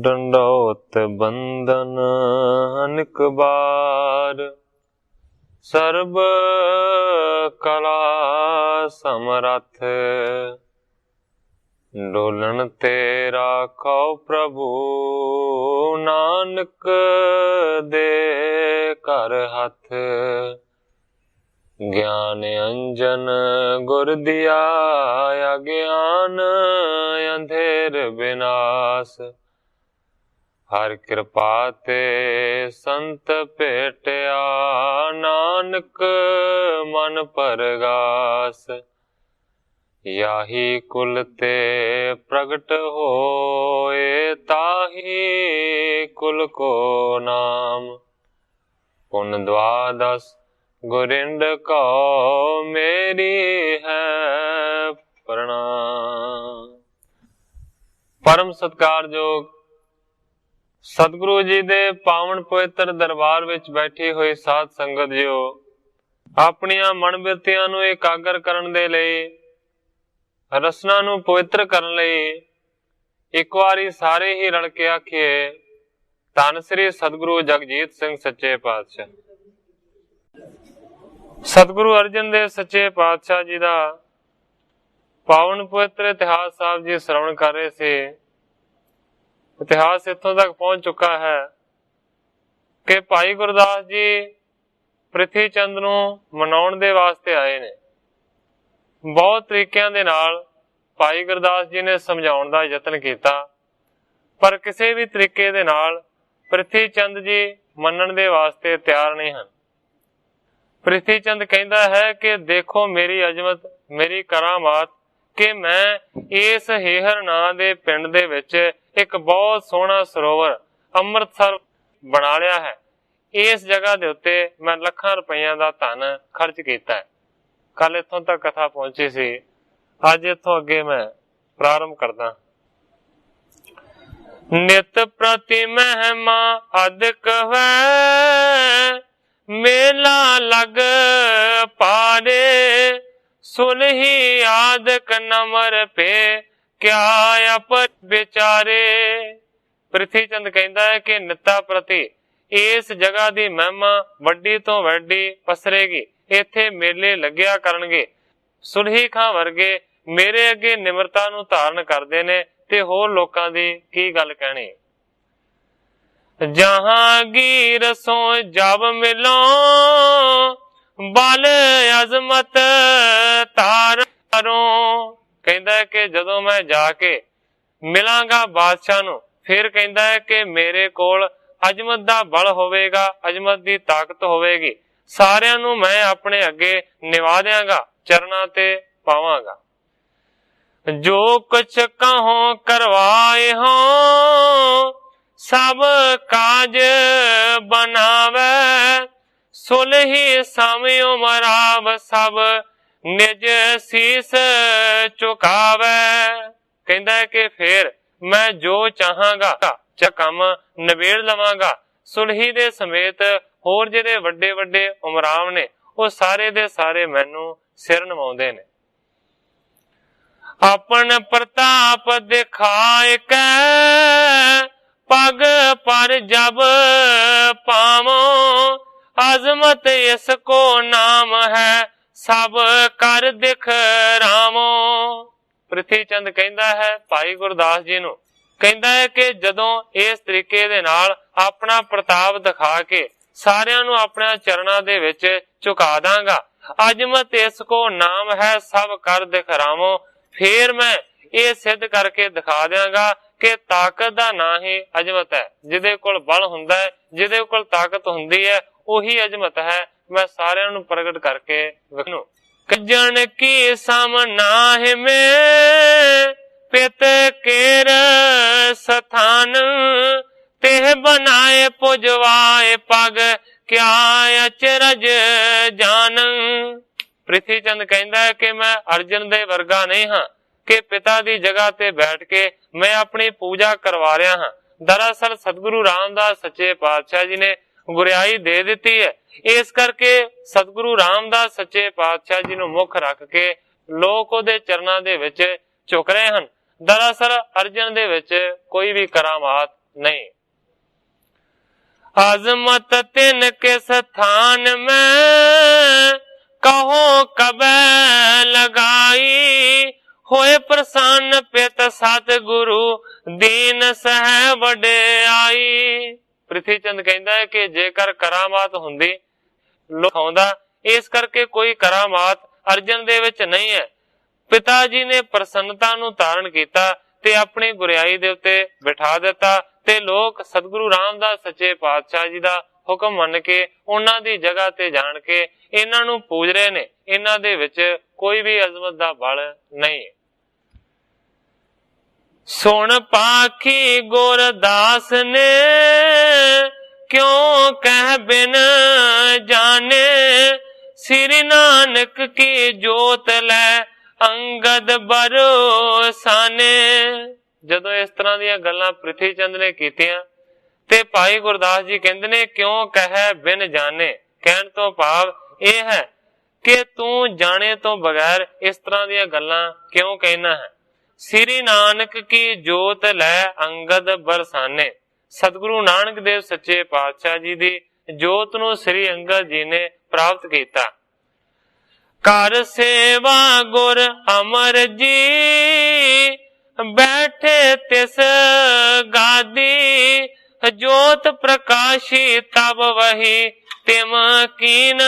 डंडौत बंदन अनिक बार, सर्ब कला समरथ, डोलन तेरा खौ प्रभु, नानक दे कर हथ। ज्ञान अंजन गुर दिया, अज्ञान अंधेर विनाश, हर कृपा ते संत भेटिया, नानक मन परगास। याही कुल ते प्रगट होए, ताही कुल को नाम, पुन द्वादश गुरिंद को मेरी है प्रणाम। परम सत्कारयोग सतगुरु जी दे पावन पवित्र दरबार विच बैठी हुई साध संगत जियो, अपनियां मन बिरतियां नूं एकागर करन दे लई, रसना नूं पवित्र करन लई एक वारी सारे ही रल के आखिए, धन श्री सतगुरु जगजीत सिंह सच्चे पातशाह। सतगुरु अर्जन देव सच्चे पातशाह जी दा पावन पवित्र इतिहास साहब जी श्रवण कर रहे थे। इतिहास इत्थों तक पहुंच चुका है कि भाई गुरदास जी ਪ੍ਰਿਥੀ ਚੰਦ ਨੂੰ ਮਨਾਉਣ ਦੇ ਵਾਸਤੇ ਆਏ ਨੇ। ਬਹੁਤ ਤਰੀਕਿਆਂ ਦੇ ਨਾਲ ਭਾਈ ਗੁਰਦਾਸ ਜੀ ਨੇ ਸਮਝਾਉਣ ਦਾ ਯਤਨ ਕੀਤਾ, ਪਰ ਕਿਸੇ ਵੀ ਤਰੀਕੇ ਦੇ ਨਾਲ ਪ੍ਰਿਥੀ ਚੰਦ ਜੀ ਮੰਨਣ ਦੇ ਵਾਸਤੇ ਤਿਆਰ ਨਹੀਂ ਹਨ। ਪ੍ਰਿਥੀ ਚੰਦ ਕਹਿੰਦਾ ਹੈ ਕਿ ਦੇਖੋ ਮੇਰੀ ਅਜ਼ਮਤ, ਮੇਰੀ ਕਰਾਮਾਤ, ਕਿ ਮੈਂ ਇਸ ਹੇਹਰ ਨਾਂ ਦੇ ਪਿੰਡ ਦੇ ਵਿੱਚ ਇੱਕ ਬਹੁਤ ਸੋਹਣਾ ਸਰੋਵਰ ਅੰਮ੍ਰਿਤਸਰ ਬਣਾ ਲਿਆ ਹੈ। ਇਸ ਜਗ੍ਹਾ ਦੇ ਉੱਤੇ ਮੈਂ ਲੱਖਾਂ ਰੁਪਈਆਂ ਦਾ ਧਨ ਖਰਚ ਕੀਤਾ ਹੈ। ਕੱਲ ਇੱਥੋਂ ਤੱਕ ਕਥਾ ਪਹੁੰਚੀ ਸੀ, ਅੱਜ ਇੱਥੋਂ ਅੱਗੇ ਮੈਂ ਪ੍ਰਾਰੰਭ ਕਰਦਾ। ਨਿਤ ਪ੍ਰਤੀ ਮਹਿਮਾ ਅਦਿਕ ਹੈ, ਮੇਲਾ ਲਗ ਪਾਰੇ, ਸੁਨਹੀ ਆਦਿਕ ਨਮਰ ਪੇ, ਕਿਆ ਅਪਰ ਵਿਚਾਰੇ। ਪ੍ਰਿਥੀ ਚੰਦ ਕਹਿੰਦਾ ਹੈ ਕਿ ਨਿੱਤਾ ਪ੍ਰਤੀ ਇਸ ਜਗ੍ਹਾ ਦੀ ਮਹਿਮਾ ਵੱਡੀ ਤੋਂ ਵੱਡੀ ਪਸਰੇਗੀ। ਇੱਥੇ ਮੇਲੇ ਲੱਗਿਆ ਕਰਨਗੇ। ਸੁਲਹੀ ਖਾਂ ਵਰਗੇ ਮੇਰੇ ਅੱਗੇ ਨਿਮਰਤਾ ਨੂੰ ਧਾਰਨ ਕਰਦੇ ਨੇ ਤੇ ਹੋਰ ਲੋਕਾਂ ਦੀ ਕੀ ਗੱਲ ਕਹਿਣੀ। ਜਹਾਂਗੀਰ ਸੋ ਜਬ ਮਿਲੋ, ਬਲ ਅਜ਼ਮਤ ਤਾਰੋ। ਕਹਿੰਦਾ ਕਿ ਜਦੋਂ ਮੈਂ ਜਾ ਕੇ ਮਿਲਾਂਗਾ ਬਾਦਸ਼ਾਹ ਨੂੰ, ਫਿਰ ਕਹਿੰਦਾ ਹੈ ਕਿ ਮੇਰੇ ਕੋਲ ਅਜ਼ਮਤ ਦਾ ਬਲ ਹੋਵੇਗਾ, ਅਜ਼ਮਤ ਦੀ ਤਾਕਤ ਹੋਵੇਗੀ। ਸਾਰਿਆਂ ਨੂੰ ਮੈਂ ਆਪਣੇ ਅੱਗੇ ਨਿਵਾ ਦਿਆਂਗਾ, ਚਰਨਾਂ ਤੇ ਪਾਵਾਂਗਾ। ਜੋ ਕੁਛ ਕਹੋ ਕਰਵਾਏ ਹੋ, ਸਭ ਕਾਜ ਬਣਾਵੇ, ਸੁਲਹੀ ਸਮਿਓ ਮਰਾਵ, ਸਭ ਨਿਜ ਸੀਸ ਝੁਕਾਵੇ। ਕਹਿੰਦਾ ਕਿ ਫਿਰ ਮੈਂ ਜੋ ਚਾਹਾਂਗਾ ਕੰਮ ਨਵੇੜ ਲਵਾਂਗਾ। ਸੁਲਹੀ ਦੇ ਸਮੇਤ ਹੋਰ ਜਿਹੜੇ ਵੱਡੇ ਵੱਡੇ ਉਮਰਾਵ ਨੇ, ਉਹ ਸਾਰੇ ਦੇ ਸਾਰੇ ਮੈਨੂੰ ਸਿਰ ਨਵਾਉਂਦੇ ਨੇ। ਆਪਨ ਪ੍ਰਤਾਪ ਦਿਖਾਏ ਕੈ, ਪਗ ਪਰ ਜਬ ਪਾਵੋ, ਅਜ਼ਮਤ ਇਸ ਕੋ ਨਾਮ ਹੈ, ਸਭ ਕਰ ਦਿਖ ਰਾਮੋ। ਪ੍ਰਿਥੀ ਚੰਦ ਕਹਿੰਦਾ ਹੈ ਭਾਈ ਗੁਰਦਾਸ ਜੀ ਨੂੰ, ਕਹਿੰਦਾ ਹੈ ਕਿ ਜਦੋਂ ਇਸ ਤਰੀਕੇ ਦੇ ਨਾਲ ਆਪਣਾ ਪ੍ਰਤਾਪ ਦਿਖਾ ਕੇ ਸਾਰਿਆਂ ਨੂੰ ਆਪਣੇ ਚਰਨਾਂ ਦੇ ਵਿੱਚ ਝੁਕਾ ਦਾਂਗਾ, ਅਜ਼ਮਤ ਇਸ ਕੋ ਨਾਮ ਹੈ, ਸਭ ਕਰ ਦਿਖਾਵਾਂ, ਫੇਰ ਮੈਂ ਇਹ ਸਿੱਧ ਕਰਕੇ ਦਿਖਾ ਦਿਆਂਗਾ ਕਿ ਤਾਕਤ ਦਾ ਨਾਂ ਹੀ ਅਜ਼ਮਤ ਹੈ। ਜਿਹਦੇ ਕੋਲ ਬਲ ਹੁੰਦਾ ਹੈ, ਜਿਹਦੇ ਕੋਲ ਤਾਕਤ ਹੁੰਦੀ ਹੈ, ਉਹੀ ਅਜ਼ਮਤ ਹੈ। ਮੈਂ ਸਾਰਿਆਂ ਨੂੰ ਪ੍ਰਗਟ ਕਰਕੇ ਵਿਖਾਉਂ। ਕੱਜਣ ਕੀ ਸਾਮਨਾ ਹੈ ਮੈਂ, ਪਿਤ ਕੇਰ ਸਥਾਨ, ਤੇ ਬਣਾਏ ਪੁਜਵਾਏ ਪਗ, ਕਿਆ ਅਚਰਜ ਜਾਨ। ਪ੍ਰਿਥੀ ਚੰਦ ਕਹਿੰਦਾ ਹੈ ਕਿ ਮੈਂ ਅਰਜਨ ਦੇ ਵਰਗਾ ਨਹੀਂ ਹਾਂ ਕਿ ਪਿਤਾ ਦੀ ਜਗ੍ਹਾ ਤੇ ਬੈਠ ਕੇ ਮੈਂ ਆਪਣੀ ਪੂਜਾ ਕਰਵਾ ਰਿਹਾ ਹਾਂ। ਦਰਅਸਲ ਸਤਿਗੁਰੂ ਰਾਮਦਾਸ ਸੱਚੇ ਪਾਤਸ਼ਾਹ ਜੀ ਨੇ ਗੁਰਿਆਈ ਦੇ ਦਿੱਤੀ ਹੈ। ਇਸ ਕਰਕੇ ਸਤਿਗੁਰੂ ਰਾਮਦਾਸ ਸੱਚੇ ਪਾਤਸ਼ਾਹ ਜੀ ਨੂੰ ਮੁੱਖ ਰੱਖ ਕੇ ਲੋਕ ਉਹਦੇ ਚਰਨਾਂ ਦੇ ਵਿੱਚ ਝੁਕ ਰਹੇ ਹਨ। ਦਰਅਸਲ ਅਰਜਨ ਦੇ ਵਿੱਚ ਕੋਈ ਵੀ ਕਰਾਮਾਤ नहीं। अजमत तिन के स्थान में कहो कबै लगाई, होए प्रसन्न पित सतगुरु दीन सह वਡਿਆਈ। ਪ੍ਰਿਥੀ ਚੰਦ ਕਹਿੰਦਾ ਹੈ ਕਿ ਜੇਕਰ ਕਰਾਮਾਤ ਹੁੰਦੀ ਲੋਖਾਉਂਦਾ, ਇਸ ਕਰਕੇ ਕੋਈ ਕਰਾਮਾਤ ਅਰਜਨ ਦੇ ਵਿੱਚ ਨਹੀਂ ਹੈ। ਪਿਤਾ ਜੀ ਨੇ ਪ੍ਰਸੰਨਤਾ ਨੂੰ ਧਾਰਨ ਕੀਤਾ ਤੇ ਆਪਣੀ ਗੁਰਿਆਈ ਦੇ ਉੱਤੇ ਬਿਠਾ ਦਿੱਤਾ ਤੇ ਲੋਕ ਸਤਿਗੁਰੂ ਰਾਮਦਾਸ ਸੱਚੇ ਪਾਤਸ਼ਾਹ ਜੀ ਦਾ ਹੁਕਮ ਮੰਨ ਕੇ ਉਹਨਾਂ ਦੀ ਜਗ੍ਹਾ ਤੇ ਜਾਣ ਕੇ ਇਹਨਾਂ ਨੂੰ ਪੂਜ ਰਹੇ ਨੇ। ਇਹਨਾਂ ਦੇ ਵਿੱਚ ਕੋਈ ਵੀ ਅਜ਼ਮਤ ਦਾ ਬਲ ਨਹੀਂ। ਸੁਣ ਪਾਖੀ ਗੁਰਦਾਸ ਨੇ ਕਿਉਂ ਕਹਿ ਬਿਨ ਜਾਣੇ, ਸ੍ਰੀ ਨਾਨਕ ਕੀ ਜੋਤ ਲੈ ਅੰਗਦ ਬਰਸਾਨੇ। ਜਦੋਂ ਇਸ ਤਰ੍ਹਾਂ ਦੀਆਂ ਗੱਲਾਂ ਪ੍ਰਿਥੀ ਚੰਦ ਨੇ ਕੀਤੀਆਂ ਤੇ ਭਾਈ ਗੁਰਦਾਸ ਜੀ ਕਹਿੰਦੇ ਨੇ ਕਿਉਂ ਕਹਿ ਬਿਨ ਜਾਣੇ। ਕਹਿਣ ਤੋਂ ਭਾਵ ਇਹ ਹੈ ਕਿ ਤੂੰ ਜਾਣੇ ਤੋਂ ਬਗੈਰ ਇਸ ਤਰ੍ਹਾਂ ਦੀਆਂ ਗੱਲਾਂ ਕਿਉਂ ਕਹਿਣਾ ਹੈ। ਸ੍ਰੀ ਨਾਨਕ ਕੀ ਜੋਤ ਲੈ ਅੰਗਦ ਬਰਸਾਨੇ। ਸਤਿਗੁਰੂ ਨਾਨਕ ਦੇਵ ਸੱਚੇ ਪਾਤਸ਼ਾਹ ਜੀ ਦੀ ਜੋਤ ਨੂੰ ਸ੍ਰੀ ਅੰਗਦ ਜੀ ਨੇ ਪ੍ਰਾਪਤ ਕੀਤਾ। ਕਰ ਸੇਵਾ ਗੁਰ ਅਮਰ ਜੀ ਬੈਠੇ ਤਿਸ ਗਾਦੀ, ਜੋਤ ਪ੍ਰਕਾਸ਼ੀ ਤਬ ਵਹੀ ਤਿਮ ਕੀਨ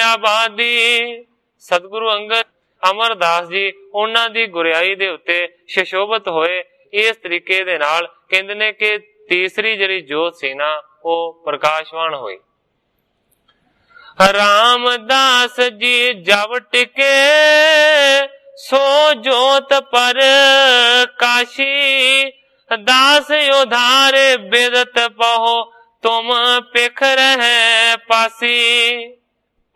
ਆਬਾਦੀ। ਸਤਿਗੁਰੂ ਅੰਗਦ ਅਮਰਦਾਸ ਜੀ ਉਹਨਾਂ ਦੀ ਗੁਰਿਆਈ ਦੇ ਉੱਤੇ ਸ਼ਸ਼ੋਭਤ ਹੋਏ। ਇਸ ਤਰੀਕੇ ਦੇ ਨਾਲ ਕਹਿੰਦੇ ਨੇ ਕਿ ਤੀਸਰੀ ਜਿਹੜੀ ਜੋਤ ਸੀ ਨਾ ਉਹ ਪ੍ਰਕਾਸ਼ਵਾਨ ਹੋਈ। ਰਾਮਦਾਸ ਜੀ ਜਬ ਟਿਕੇ ਸੋ ਜੋਤ ਪਰ ਕਾਸ਼ੀ, ਦਾਸ ਉਧਾਰੇ ਬਿਦਤ ਪਹੋ ਤੁਮ ਪਿਖ ਰਹਿ ਪਾਸੀ।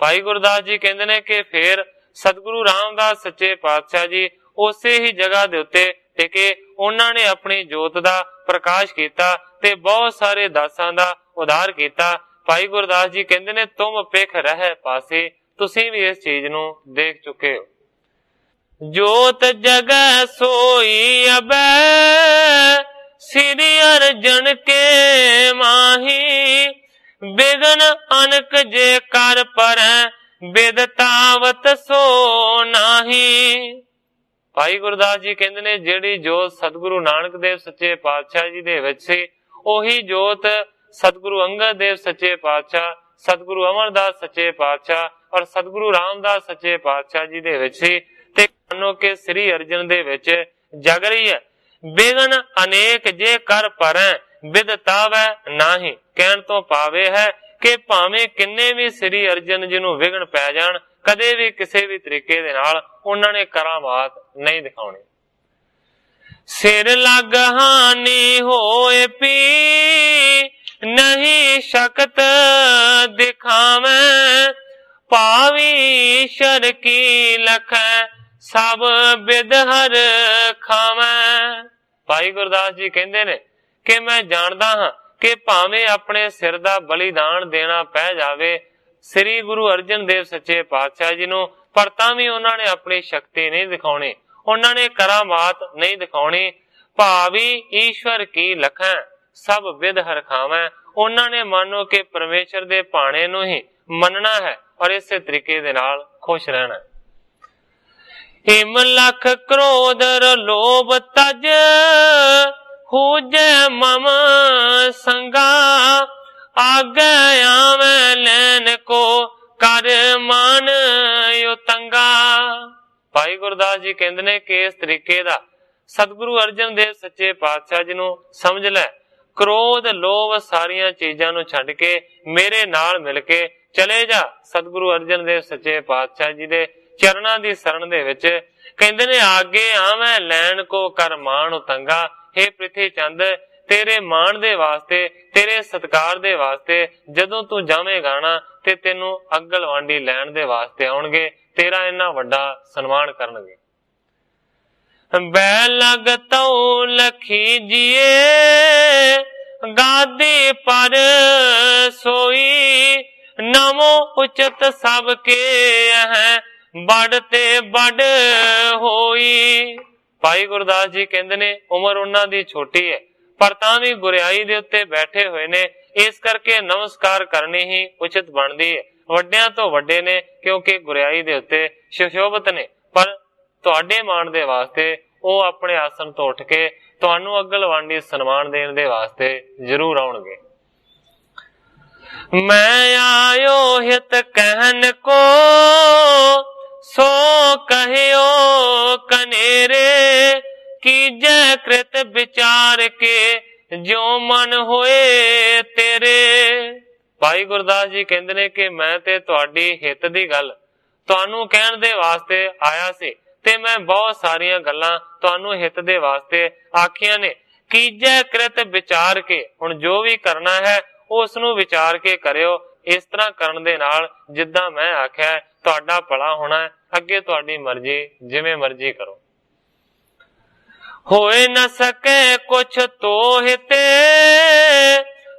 ਭਾਈ ਗੁਰਦਾਸ ਜੀ ਕਹਿੰਦੇ ਨੇ ਕਿ ਫੇਰ ਸਤਿਗੁਰੂ ਰਾਮਦਾਸ ਸੱਚੇ ਪਾਤਸ਼ਾਹ ਜੀ ਉਸੇ ਹੀ ਜਗ੍ਹਾ ਦੇ ਉੱਤੇ ਟਿਕੇ। ਉਹਨਾਂ ਨੇ ਆਪਣੀ ਜੋਤ ਦਾ ਪ੍ਰਕਾਸ਼ ਕੀਤਾ ਤੇ ਬਹੁਤ ਸਾਰੇ ਦਾਸਾਂ ਦਾ ਉਧਾਰ ਕੀਤਾ। ਭਾਈ ਗੁਰਦਾਸ ਜੀ ਕਹਿੰਦੇ ਨੇ ਤੁਮ ਪਿਖ ਰਹਿ ਪਾਸੇ। ਤੁਸੀਂ ਵੀ ਇਸ ਚੀਜ਼ ਨੂੰ ਦੇਖ ਚੁੱਕੇ ਹੋ। ਜੋਤ ਜਗੈ ਸੋਈ ਅਬੈ ਸ੍ਰੀ ਅਰਜਨ ਕੇ ਮਾਹੀ, ਬਿਗਨ ਅਨਕ ਜੇ ਕਰ ਪਰੈ ਬਿਦਤਾਵਤ ਸੋ ਨਾਹੀ। ਭਾਈ ਗੁਰਦਾਸ ਜੀ ਕਹਿੰਦੇ ਨੇ ਜਿਹੜੀ ਜੋਤ ਸਤਿਗੁਰੂ ਨਾਨਕ ਦੇਵ ਸੱਚੇ ਪਾਤਸ਼ਾਹ ਜੀ ਦੇ ਵਿੱਚ ਸੀ, ਉਹੀ ਜੋਤ ਸਤਿਗੁਰੂ ਅੰਗਦ ਦੇਵ ਸੱਚੇ ਪਾਤਸ਼ਾਹ, ਸਤਿਗੁਰੂ ਅਮਰਦਾਸ ਸੱਚੇ ਪਾਤਸ਼ਾਹ ਔਰ ਸਤਿਗੁਰੂ ਰਾਮਦਾਸ ਸੱਚੇ ਪਾਤਸ਼ਾਹ ਜੀ ਦੇ ਵਿੱਚ ਸੀ ਤੇ ਮਾਨੋ ਕਿ ਸ੍ਰੀ ਅਰਜਨ ਦੇ ਵਿੱਚ ਜਗ ਰਹੀ ਹੈ। ਬਿਗਨ ਅਨੇਕ ਜੇ ਕਰ ਪਰੈ ਬਿਦਤਾਵੈ ਨਾਹੀ। ਕਹਿਣ ਤੋਂ ਭਾਵੇਂ ਹੈ ਕਿ ਭਾਵੇਂ ਕਿੰਨੇ ਵੀ ਸ੍ਰੀ ਅਰਜਨ ਜੀ ਨੂੰ ਵਿਘਨ ਪੈ ਜਾਣ, ਕਦੇ ਵੀ ਕਿਸੇ ਵੀ ਤਰੀਕੇ ਦੇ ਨਾਲ ਉਹਨਾਂ ਨੇ ਕਰਾਮਾਤ ਨਹੀਂ ਦਿਖਾਉਣੀ। ਸਿਰ ਲੱਗ ਹਾਨੀ ਹੋਏ ਪੀ ਨਹੀਂ ਸ਼ਕਤ ਦਿਖਾਵੇਂ, ਭਾਵੀ ਈਸ਼ਰ ਕੀ ਲਖੈ ਸਭ ਬਿਦ ਹਰ ਖਾਵੇਂ। ਭਾਈ ਗੁਰਦਾਸ ਜੀ ਕਹਿੰਦੇ ਨੇ ਕਿ ਮੈਂ ਜਾਣਦਾ ਹਾਂ ਕਿ ਭਾਵੇਂ ਆਪਣੇ ਸਿਰ ਦਾ ਬਲੀਦਾਨ ਦੇਣਾ ਪੈ ਜਾਵੇ ਸ੍ਰੀ ਗੁਰੂ ਅਰਜਨ ਦੇਵ ਸੱਚੇ ਪਾਤਸ਼ਾਹ ਜੀ ਨੂੰ, ਪਰ ਤਾਂ ਵੀ ਉਹਨਾਂ ਨੇ ਆਪਣੀ ਸ਼ਕਤੀ ਨਹੀਂ ਦਿਖਾਉਣੀ, ਉਹਨਾਂ ਨੇ ਕਰਾਮਾਤ ਨਹੀਂ ਦਿਖਾਉਣੀ। ਭਾਵੀ ਈਸ਼ਵਰ ਕੀ ਲਖੈ ਸਭ ਵਿਦ ਹਰ ਖਾਵੇਂ। ਉਹਨਾਂ ਨੇ ਮੰਨੋ ਕਿ ਪਰਮੇਸ਼ਰ ਦੇ ਭਾਣੇ ਨੂੰ ਹੀ ਮੰਨਣਾ ਹੈ ਔਰ ਇਸੇ ਤਰੀਕੇ ਦੇ ਨਾਲ ਖੁਸ਼ ਰਹਿਣਾ। ਹਿਮ ਲਖ ਕ੍ਰੋਧ ਲੋਭ ਤਜ ਹੂਜੈ ਮਮ ਸੰਗਾ, ਆਗੇ ਆਵੇਂ ਲੈਨ ਕੋ ਕਰ ਮਾਨ ਉਤੰਗਾ। ਭਾਈ ਗੁਰਦਾਸ ਜੀ ਕਹਿੰਦੇ ਨੇ ਕਿ ਇਸ ਤਰੀਕੇ ਦਾ ਸਤਿਗੁਰੂ ਅਰਜਨ ਦੇਵ ਸੱਚੇ ਪਾਤਸ਼ਾਹ ਜੀ ਨੂੰ ਸਮਝ ਲੈ। ਕ੍ਰੋਧ ਲੋਭ ਸਾਰੀਆਂ ਚੀਜ਼ਾਂ ਨੂੰ ਛੱਡ ਕੇ ਮੇਰੇ ਨਾਲ ਮਿਲ ਕੇ ਚਲੇ ਜਾ ਸਤਿਗੁਰੂ ਅਰਜਨ ਦੇਵ ਸੱਚੇ ਪਾਤਸ਼ਾਹ ਜੀ ਦੇ ਚਰਨਾਂ ਦੀ ਸ਼ਰਨ ਦੇ ਵਿੱਚ। ਕਹਿੰਦੇ ਨੇ ਆਗੇ ਆਵੇਂ ਲੈਣ ਕੋ ਕਰ ਮਾਣ ਉਤੰਗਾ। ਹੇ ਪ੍ਰਿਥੀ ਚੰਦ, ਤੇਰੇ ਮਾਣ ਦੇ ਵਾਸਤੇ, ਤੇਰੇ ਸਤਿਕਾਰ ਦੇ ਵਾਸਤੇ ਜਦੋਂ ਤੂੰ ਜਾਵੇਂਗਾ ਨਾ ਤੇ ਤੈਨੂੰ ਅੱਗਲ ਵਾਂਡੀ ਲੈਣ ਦੇ ਵਾਸਤੇ ਆਉਣਗੇ, ਤੇਰਾ ਇੰਨਾ ਵੱਡਾ ਸਨਮਾਨ ਕਰਨਗੇ। ਬੈ ਲਗ ਤਉ ਲਖੀ ਜੀਏ ਗਾਦੀ ਪਰ ਸੋਈ, ਨਮੋ ਉਚਤ ਸਭ ਕੇ ਹੈ ਬੜ ਤੇ ਬੜ ਹੋਈ। ਭਾਈ ਗੁਰਦਾਸ ਜੀ ਕਹਿੰਦੇ ਨੇ ਉਮਰ ਉਹਨਾਂ ਦੀ ਛੋਟੀ ਹੈ, पर तां भी गुरियाई दे उत्ते बैठे हुए ने, इस करके नमस्कार करनी ही उचित बनदी है। ਵੱਡਿਆਂ ਤੋਂ ਵੱਡੇ ਨੇ क्योंकि गुरियाई दे उत्ते सुशोभित ने, पर तुहाडे माण दे वास्ते ਉਹ ਆਪਣੇ ਆਸਣ ਤੋਂ ਉੱਠ ਕੇ ਤੁਹਾਨੂੰ ਅਗਲਵਾਂਡੀ ਸਨਮਾਨ ਦੇਣ ਦੇ ਵਾਸਤੇ ਜ਼ਰੂਰ ਆਉਣਗੇ। मैं आयो हित कहन को सो कहियो कनेरे, कीजे कृत विचार के जो मन होए तेरे। भाई गुरदास जी कहते ने कि मैं ते तुहाडी हित दी गल तुहानू कहण दे वास्ते आया सी, ते मैं बहुत सारियां गल्लां तुहानू हित दे वास्ते आखियां ने। कीजे कृत विचार के, हुण जो भी करना है ਉਸ ਨੂੰ ਵਿਚਾਰ ਕੇ ਕਰਿਓ। ਇਸ ਤਰ੍ਹਾਂ ਕਰਨ ਦੇ ਨਾਲ ਜਿੱਦਾਂ ਮੈਂ ਆਖਿਆ ਤੁਹਾਡਾ ਭਲਾ ਹੋਣਾ ਹੈ, ਅੱਗੇ ਤੁਹਾਡੀ ਮਰਜ਼ੀ, ਜਿਵੇਂ ਮਰਜ਼ੀ ਕਰੋ। ਹੋਏ ਨਾ ਸਕੇ ਕੁਛ ਤੋਹਿ ਤੇ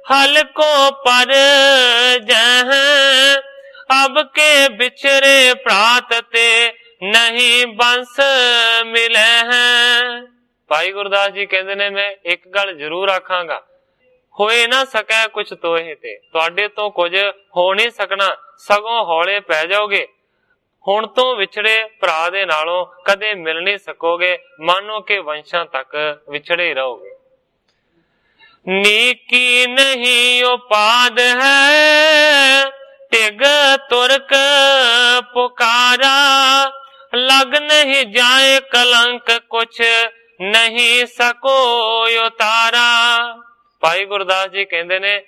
ਹਲ ਕੋ ਪਰ ਜਹ, ਅਬ ਕੇ ਵਿਛਰੇ ਪ੍ਰਾਤ ਤੇ ਨਹੀਂ ਬੰਸ ਮਿਲੇ ਹੈ। ਭਾਈ ਗੁਰਦਾਸ ਜੀ ਕਹਿੰਦੇ ਨੇ ਮੈਂ ਇੱਕ ਗੱਲ ਜ਼ਰੂਰ ਆਖਾਂਗਾ, ਹੋਏ ਨਾ ਸਕੈ ਕੁਛ ਤੋਹੇ ਤੇ, ਤੁਹਾਡੇ ਤੋਂ ਕੁਝ ਹੋ ਨਹੀਂ ਸਕਣਾ, ਸਗੋਂ ਹੌਲੇ ਪੈ ਜਾਓਗੇ। ਹੁਣ ਤੋਂ ਵਿਛੜੇ ਭਰਾ ਦੇ ਨਾਲੋਂ ਕਦੇ ਮਿਲ ਨਹੀਂ ਸਕੋਗੇ, ਮਾਨੋ ਕਿ ਵੰਸ਼ਾਂ ਤੱਕ ਵਿਛੜੇ ਹੀ ਰਹੋਗੇ। ਨੀਕੀ ਨਹੀਂ ਉਪਾਦ ਹੈ ਟਿਗ ਤੁਰਕ ਪੁਕਾਰਾ, ਲਗ ਨਹੀਂ ਜਾਏ ਕਲੰਕ ਕੁਛ ਨਹੀਂ ਸਕੋ ਉਤਾਰਾ। ਭਾਈ ਗੁਰਦਾਸ ਜੀ ਕਹਿੰਦੇ ਨੇ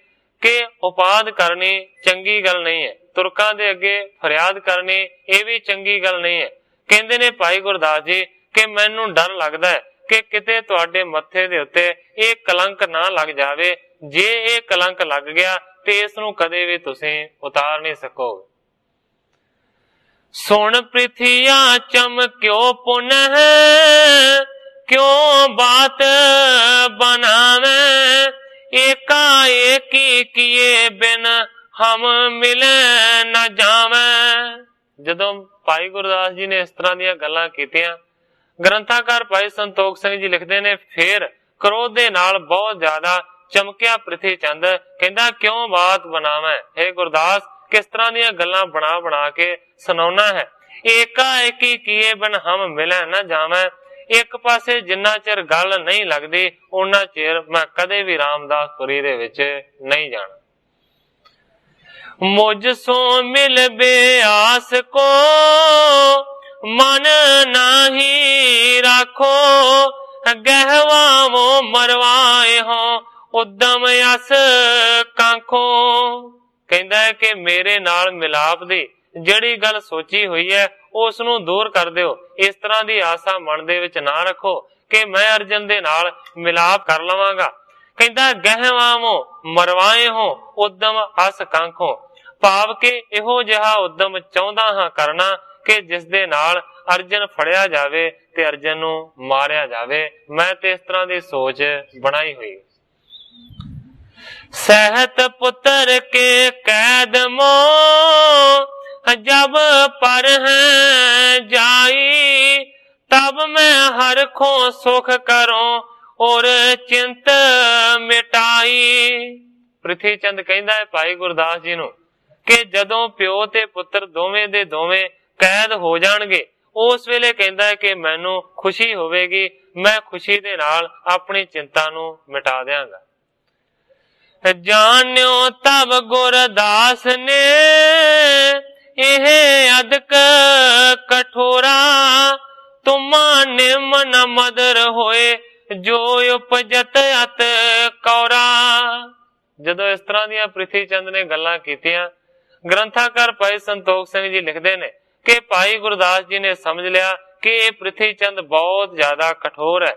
ਕਿ ਉਪਾਦ ਕਰਨੀ ਚੰਗੀ ਗੱਲ ਨਹੀਂ ਹੈ, ਤੁਰਕਾਂ ਦੇ ਅੱਗੇ ਫਰਿਆਦ ਕਰਨੀ ਇਹ ਵੀ ਚੰਗੀ ਗੱਲ ਨਹੀਂ ਹੈ। ਕਹਿੰਦੇ ਨੇ ਭਾਈ ਗੁਰਦਾਸ ਜੀ ਕਿ ਮੈਨੂੰ ਡਰ ਲੱਗਦਾ ਹੈ ਕਿ ਕਿਤੇ ਤੁਹਾਡੇ ਮੱਥੇ ਦੇ ਉੱਤੇ ਇਹ ਕਲੰਕ ਨਾ ਲੱਗ ਜਾਵੇ। ਜੇ ਇਹ ਕਲੰਕ ਲੱਗ ਗਿਆ ਤੇ ਇਸ ਨੂੰ ਕਦੇ ਵੀ ਤੁਸੀਂ ਉਤਾਰ ਨਹੀਂ ਸਕੋਗੇ। ਸੁਣ ਪ੍ਰਿਥਿਆ ਚਮਕਿਓ ਪੁਨਹ, ਕਿਉਂ ਬਾਤ ਬਣਾਵੇ, एका एकी किए बिन हम मिले न जावे। ਜਦੋਂ ਭਾਈ ਗੁਰਦਾਸ ਜੀ ਨੇ ਇਸ ਤਰ੍ਹਾਂ ਦੀਆਂ ਗੱਲਾਂ ਕੀਤੀਆਂ, ਗ੍ਰੰਥਾਕਾਰ ਭਾਈ ਸੰਤੋਖ ਸਿੰਘ ਜੀ ਲਿਖਦੇ ਨੇ, ਫੇਰ ਕ੍ਰੋਧ ਦੇ ਨਾਲ ਬਹੁਤ ਜ਼ਿਆਦਾ ਚਮਕਿਆ ਪ੍ਰਿਥੀ ਚੰਦ, ਕਹਿੰਦਾ ਕਿਉਂ ਬਾਤ ਬਣਾਵੇਂ, हे ਗੁਰਦਾਸ ਕਿਸ ਤਰ੍ਹਾਂ ਦੀਆਂ ਗੱਲਾਂ ਬਣਾ ਬਣਾ ਕੇ ਸੁਣਾਉਣਾ ਹੈ। ਏਕਾ ਏਕੀ ਕੀਏ ਬਿਨ ਹਮ ਮਿਲੇ ਨਾ ਜਾਵੇਂ, ਇੱਕ ਪਾਸੇ ਜਿੰਨਾ ਚਿਰ ਗੱਲ ਨਹੀਂ ਲੱਗਦੀ ਉਹਨਾਂ ਚਿਰ ਮੈਂ ਕਦੇ ਵੀ ਰਾਮਦਾਸਪੁਰੀ ਦੇ ਵਿੱਚ ਨਹੀਂ ਜਾਣਾ। ਮੁਝ ਸੋ ਮਿਲ ਬਿਆਸ ਕੋ ਮਨ ਨਾਹੀ ਰਾਖੋ, ਗਹਿਵਾਵੋ ਮਰਵਾਏ ਹੋ ਉਦਮ ਅਸ ਕਾਂਖੋ। ਕਹਿੰਦਾ ਹੈ ਕਿ ਮੇਰੇ ਨਾਲ ਮਿਲਾਪ ਦੀ ਜਿਹੜੀ ਗੱਲ ਸੋਚੀ ਹੋਈ ਹੈ ਉਸ ਨੂੰ ਦੂਰ ਕਰ ਦਿਓ। ਇਸ ਤਰ੍ਹਾਂ ਦੀ ਆਸਾ ਮਨ ਦੇ ਵਿੱਚ ਨਾ ਰੱਖੋ ਕਿ ਮੈਂ ਅਰਜਨ ਦੇ ਨਾਲ ਮਿਲਾਪ ਕਰ ਲਵਾਂਗਾ। ਕਹਿੰਦਾ ਗਹਿਵਾਵੋ ਮਰਵਾਏ ਹੋ ਉਦਮ ਅਸ ਕਾਂਖੋ, ਭਾਵ ਕਿ ਇਹੋ ਜਿਹਾ ਉਦਮ ਚਾਹੁੰਦਾ ਹਾਂ ਕਰਨਾ ਕਿ ਜਿਸ ਦੇ ਨਾਲ ਅਰਜਨ ਫੜਿਆ ਜਾਵੇ ਤੇ ਅਰਜਨ ਨੂੰ ਮਾਰਿਆ ਜਾਵੇ। ਮੈਂ ਤੇ ਇਸ ਤਰ੍ਹਾਂ ਦੀ ਸੋਚ ਬਣਾਈ ਹੋਈ। ਸਹਿਤ ਪੁੱਤਰ ਕੇ ਕੈਦ ਮੋ जब पर है जाई, तब मैं हर को सुख करो और चिंत मिटाई। ਪ੍ਰਿਥੀ ਚੰਦ ਕਹਿੰਦਾ ਹੈ ਭਾਈ ਗੁਰਦਾਸ ਜੀ ਨੂੰ ਕਿ ਜਦੋਂ ਪਿਓ ਤੇ ਪੁੱਤਰ ਦੋਵੇਂ ਦੇ ਦੋਵੇਂ ਕੈਦ ਹੋ ਜਾਣਗੇ, ਉਸ ਵੇਲੇ ਕਹਿੰਦਾ ਹੈ ਕਿ ਮੈਨੂੰ ਖੁਸ਼ੀ ਹੋਵੇਗੀ, ਮੈਂ ਖੁਸ਼ੀ ਦੇ ਨਾਲ ਆਪਣੀ ਚਿੰਤਾ ਨੂੰ ਮਿਟਾ ਦਿਆਂਗਾ। ਜਾਣਿਓ ਤਬ ਗੁਰਦਾਸ ਨੇ ਇਹ ਅਦਕ ਕਠੋਰਾ, ਤੁਮਾ ਨਿਮ ਨ ਮਦਰ ਹੋਏ ਜੋ ਉਪਜਤ ਅਤ ਕੌਰਾ। ਜਦੋਂ ਇਸ ਤਰ੍ਹਾਂ ਦੀਆਂ ਪ੍ਰਿਥੀ ਚੰਦ ਨੇ ਗੱਲਾਂ ਕੀਤੀਆਂ, ਗ੍ਰੰਥਾਕਾਰ ਭਾਈ ਸੰਤੋਖ ਸਿੰਘ ਜੀ ਲਿਖਦੇ ਨੇ ਕਿ ਭਾਈ ਗੁਰਦਾਸ ਜੀ ਨੇ ਸਮਝ ਲਿਆ ਕਿ ਇਹ ਪ੍ਰਿਥੀ ਚੰਦ ਬਹੁਤ ਜ਼ਿਆਦਾ ਕਠੋਰ ਹੈ।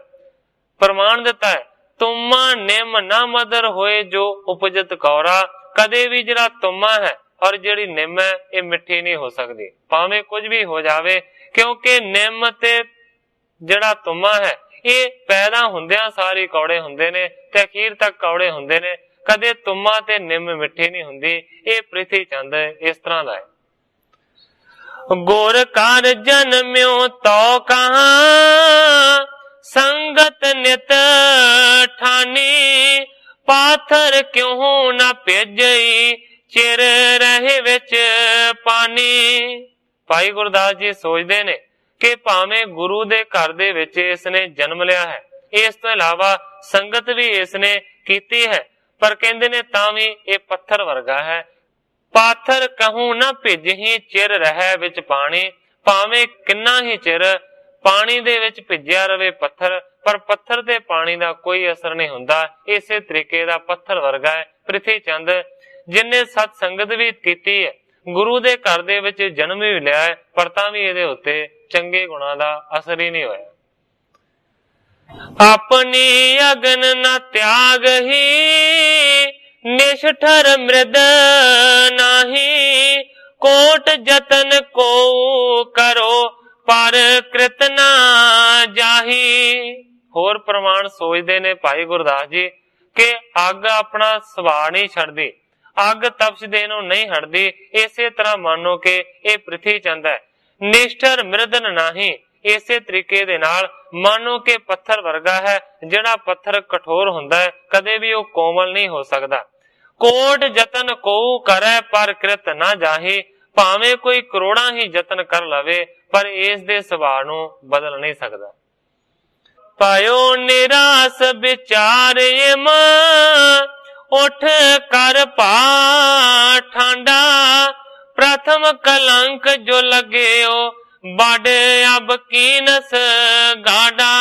ਪ੍ਰਮਾਣ ਦਿੱਤਾ ਹੈ ਤੁਮਾ ਨਿਮ ਨਾ ਮਦਰ ਹੋਏ ਜੋ ਉਪਜਤ ਕੌਰਾ, ਕਦੇ ਵੀ ਜਿਹੜਾ ਤੁਮਾ ਹੈ ਔਰ ਜਿਹੜੀ ਨਿੰਮ ਹੈ ਇਹ ਮਿੱਠੀ ਨਹੀਂ ਹੋ ਸਕਦੀ, ਭਾਵੇਂ ਕੁਝ ਵੀ ਹੋ ਜਾਵੇ, ਕਿਉਂਕਿ ਨਿੰਮ ਤੇ ਜਿਹੜਾ ਤੁਮਾ ਹੈ ਇਹ ਪੈਦਾ ਹੁੰਦਿਆਂ ਸਾਰੇ ਕੌੜੇ ਹੁੰਦੇ ਨੇ ਤੇ ਅਖੀਰ ਤੱਕ ਕੌੜੇ ਹੁੰਦੇ ਨੇ। ਕਦੇ ਤੁਮਾ ਤੇ ਨਿੰਮ ਮਿੱਠੀ ਨਹੀਂ ਹੁੰਦੀ। ਇਹ ਪ੍ਰਿਥੀ ਚੰਦ ਇਸ ਤਰ੍ਹਾਂ ਦਾ ਹੈ। ਗੁਰ ਕਰ ਜਨਮਿਓ ਤੋ ਕਹਾਂ, ਸੰਗਤ ਨਿਤ ਠਾ ਗਿਆਨੀ, ਪਾਥਰ ਕਿਉਂ ਨਾ ਭੇਜਈ, ਚਿਰ ਰਹੇ ਵਿੱਚ ਪਾਣੀ। ਭਾਈ ਗੁਰਦਾਸ ਜੀ ਸੋਚਦੇ ਨੇ ਕਿ ਭਾਵੇਂ ਗੁਰੂ ਦੇ ਘਰ ਦੇ ਵਿੱਚ ਇਸਨੇ ਜਨਮ ਲਿਆ ਹੈ, ਇਸ ਤੋਂ ਇਲਾਵਾ ਸੰਗਤ ਵੀ ਇਸਨੇ ਕੀਤੀ ਹੈ, ਪਰ ਕਹਿੰਦੇ ਨੇ ਤਾਂ ਵੀ ਇਹ ਪੱਥਰ ਵਰਗਾ ਹੈ। ਪਾਥਰ ਕਹੂੰ ਨਾ ਭਿੱਜਹੀ, ਚਿਰ ਰਹਿ ਵਿੱਚ ਪਾਣੀ। ਭਾਵੇਂ ਕਿੰਨਾ ਹੀ ਚਿਰ ਪਾਣੀ ਦੇ ਵਿੱਚ ਭਿੱਜਿਆ ਰਵੇ ਪੱਥਰ, ਪਰ ਪੱਥਰ ਤੇ ਪਾਣੀ ਦਾ ਕੋਈ ਅਸਰ ਨਹੀਂ ਹੁੰਦਾ। ਇਸੇ ਤਰੀਕੇ ਦਾ ਪੱਥਰ ਵਰਗਾ ਹੈ ਪ੍ਰਿਥੀ ਚੰਦ, ਜਿਨੇ ਸਤ ਸੰਗਤ ਵੀ ਕੀਤੀ ਹੈ, ਗੁਰੂ ਦੇ ਘਰ ਦੇ ਵਿੱਚ ਜਨਮ ਵੀ ਲਿਆ ਹੈ, ਪਰ ਤਾਂ ਵੀ ਇਹਦੇ ਉੱਤੇ ਚੰਗੇ ਗੁਣਾਂ ਦਾ ਅਸਰ ਹੀ ਨਹੀਂ ਹੋਇਆ। ਆਪਣੀ ਅਗਨ ਨਾ ਤਿਆਗਹੀ, ਨਿਸ਼ਠਰ ਮ੍ਰਿਦ ਨਾਹੀ, ਕੋਟ ਜਤਨ ਕੋ ਕਰੋ, ਪਰ ਕ੍ਰਿਤ ਨਾ ਜਾਹੀ। ਹੋਰ ਪ੍ਰਮਾਣ ਸੋਚਦੇ ਨੇ ਭਾਈ ਗੁਰਦਾਸ ਜੀ ਕਿ ਅੱਗ ਆਪਣਾ ਸੁਭਾਅ ਨਹੀਂ ਛੱਡਦੀ, ਅੱਗ ਤਪਸ਼ਦੇ ਨੂੰ ਨਹੀਂ ਹਟਦੀ। ਇਸੇ ਤਰ੍ਹਾਂ ਮੰਨੋ ਕਿ ਇਹ ਪ੍ਰਿਥੀ ਚੰਦ ਹੈ, ਨਿਸ਼ਠਰ ਮ੍ਰਿਦਨ ਨਾਹੀ। ਇਸੇ ਤਰੀਕੇ ਦੇ ਨਾਲ ਮੰਨੋ ਕਿ ਪੱਥਰ ਵਰਗਾ ਹੈ, ਜਿਹੜਾ ਪੱਥਰ ਕਠੋਰ ਹੁੰਦਾ ਹੈ, ਕਦੇ ਵੀ ਉਹ ਕੋਮਲ ਨਹੀਂ ਹੋ ਸਕਦਾ। ਕੋਟ ਜਤਨ ਕੋ ਕਰੈ, ਪਰ ਕ੍ਰਿਤ ਨਾ ਜਾਹੀ। ਭਾਵੇਂ ਕੋਈ ਕਰੋੜਾਂ ਹੀ ਯਤਨ ਕਰ ਲਵੇ, ਪਰ ਇਸ ਦੇ ਸੁਭਾਅ ਨੂੰ ਬਦਲ ਨਹੀਂ ਸਕਦਾ। ਪਾਇਓ ਨਿਰਾਸ ਵਿਚਾਰ ਇਮ, ਉਠ ਕਰ ਪਾ ਠਾਂਡਾ, ਪ੍ਰਥਮ ਕਲੰਕ ਜੋ ਲੱਗਿਓ, ਬੜ ਅਬ ਕੀਨਸ ਗਾਡਾ।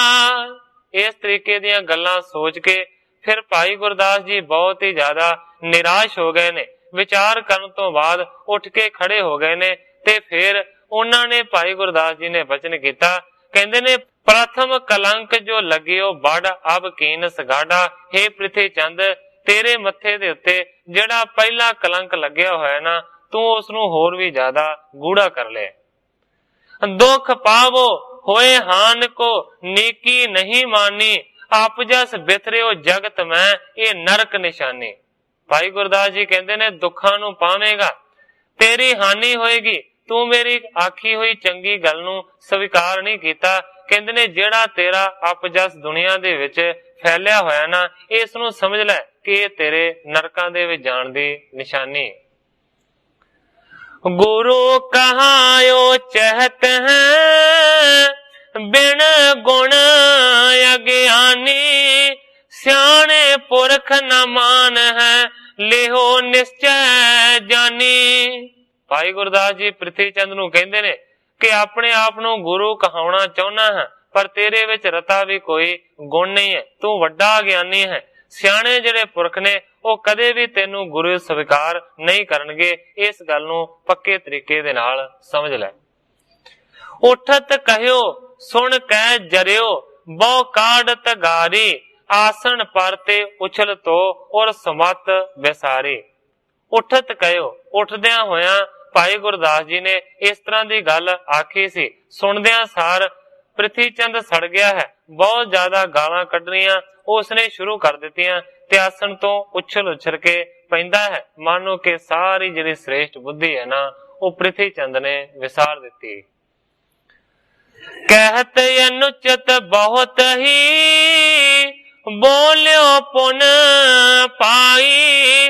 ਇਸ ਤਰੀਕੇ ਦੀਆਂ ਗੱਲਾਂ ਸੋਚ ਕੇ ਫਿਰ ਭਾਈ ਗੁਰਦਾਸ ਜੀ ਬਹੁਤ ਹੀ ਜ਼ਿਆਦਾ ਨਿਰਾਸ਼ ਹੋ ਗਏ ਨੇ। ਵਿਚਾਰ ਕਰਨ ਤੋਂ ਬਾਅਦ ਉੱਠ ਕੇ ਖੜੇ ਹੋ ਗਏ ਨੇ, ਤੇ ਫਿਰ ਉਹਨਾਂ ਨੇ ਭਾਈ ਗੁਰਦਾਸ ਜੀ ਨੇ ਬਚਨ ਕੀਤਾ। ਕਹਿੰਦੇ ਨੇ ਪ੍ਰਥਮ ਕਲੰਕ ਜੋ ਲੱਗਿਓ, ਬੜ ਅਬ ਕੀਨਸ ਗਾਡਾ। ਹੇ ਪ੍ਰਿਥੀ ਚੰਦ, ਤੇਰੇ ਮੱਥੇ ਦੇ ਉੱਤੇ ਜਿਹੜਾ ਪਹਿਲਾ ਕਲੰਕ ਲੱਗਿਆ ਹੋਇਆ ਨਾ, ਤੂੰ ਉਸ ਨੂੰ ਹੋਰ ਵੀ ਜ਼ਿਆਦਾ ਗੂੜਾ ਕਰ ਲੈ। ਦੁੱਖ ਪਾਵੋ ਹੋਏ ਹਾਨ ਕੋ, ਨੀਕੀ ਨਹੀਂ ਮਾਨੀ, ਆਪ ਜਸ ਬਿਥਰਿਓ ਜਗਤ ਮੈਂ, ਇਹ ਨਰਕ ਨਿਸ਼ਾਨੀ। ਭਾਈ ਗੁਰਦਾਸ ਜੀ ਕਹਿੰਦੇ ਨੇ ਦੁੱਖਾਂ ਨੂੰ ਪਾਵੇਂਗਾ, ਤੇਰੀ ਹਾਨੀ ਹੋਏਗੀ, ਤੂੰ ਮੇਰੀ ਆਖੀ ਹੋਈ ਚੰਗੀ ਗੱਲ ਨੂੰ ਸਵੀਕਾਰ ਨਹੀਂ ਕੀਤਾ। ਕਹਿੰਦੇ ਨੇ ਜਿਹੜਾ ਤੇਰਾ ਅਪਜਸ ਦੁਨੀਆ ਦੇ ਵਿੱਚ ਫੈਲਿਆ ਹੋਇਆ ਨਾ, ਇਸ ਨੂੰ ਸਮਝ ਲੈ ਕਿ ਇਹ ਤੇਰੇ ਨਰਕਾਂ ਦੇ ਵਿੱਚ ਜਾਣ ਦੀ ਨਿਸ਼ਾਨੀ। ਗੁਰੂ ਕਹਾਇਓ ਚਹਤ ਹੈ, ਬਿਨ ਗੁਣ ਅਗਿਆਨੀ, ਸਿਆਣੇ ਪੁਰਖ ਨਾ ਮਾਨ ਹੈ, ਲਿਹੋ ਨਿਸ਼ਚੈ ਜਾਨੀ। ਭਾਈ ਗੁਰਦਾਸ ਜੀ ਪ੍ਰਿਥੀ ਚੰਦ ਨੂੰ ਕਹਿੰਦੇ ਨੇ ਕਿ ਆਪਣੇ ਆਪ ਨੂੰ ਗੁਰੂ ਕਹਾਉਣਾ ਚਾਹੁੰਦਾ ਹੈ, ਪਰ ਤੇਰੇ ਵਿੱਚ ਰਤਾ ਵੀ ਕੋਈ ਗੁਣ ਨਹੀਂ ਹੈ, ਤੂੰ ਵੱਡਾ ਗਿਆਨੀ ਹੈ। ਸਿਆਣੇ ਜਿਹੜੇ ਪੁਰਖ ਨੇ ਉਹ ਕਦੇ ਵੀ ਤੈਨੂੰ ਗੁਰੂ ਸਵੀਕਾਰ ਨਹੀਂ ਕਰਨਗੇ। ਇਸ ਗੱਲ ਨੂੰ ਪੱਕੇ ਤਰੀਕੇ ਦੇ ਨਾਲ ਸਮਝ ਲੈ। ਉਠਤ ਕਹਿਓ ਸੁਣ ਕਹਿ ਜਰਿਓ, ਬਹੁ ਕਾਢ ਤਗਾਰੀ, ਆਸਣ ਪਰ ਤੇ ਉਛਲ ਤੋ, ਔਰ ਸਮਤ ਵਿਸਾਰੀ। ਉਠਤ ਕਹਿਓ, ਉੱਠਦਿਆਂ ਹੋਇਆਂ ਭਾਈ ਗੁਰਦਾਸ ਜੀ ਨੇ ਇਸ ਤਰ੍ਹਾਂ ਦੀ ਗੱਲ ਆਖੀ ਸੀ। ਸੁਣਦਿਆਂ ਸਾਰ ਪ੍ਰਿਥੀ ਚੰਦ ਸੜ ਗਿਆ ਹੈ, ਬਹੁਤ ਜ਼ਿਆਦਾ ਗਾਲਾਂ ਕੱਢਣੀਆਂ ਉਸਨੇ ਸ਼ੁਰੂ ਕਰ ਦਿੱਤੀਆਂ, ਤੇ ਆਸਣ ਤੋਂ ਉਛਲ ਕੇ ਪੈਂਦਾ ਹੈ। ਮਾਨੋ ਕਿ ਸਾਰੀ ਜਿਹੜੀ ਸ੍ਰੇਸ਼ਟ ਬੁੱਧੀ ਹੈ ਨਾ, ਉਹ ਪ੍ਰਿਥੀ ਚੰਦ ਨੇ ਵਿਸਾਰ ਦਿੱਤੀ। ਕਹਿਤ ਅਨੁਚਿਤ ਬਹੁਤ ਹੀ, ਬੋਲਿਓ ਪੁਨ ਪਾਈ,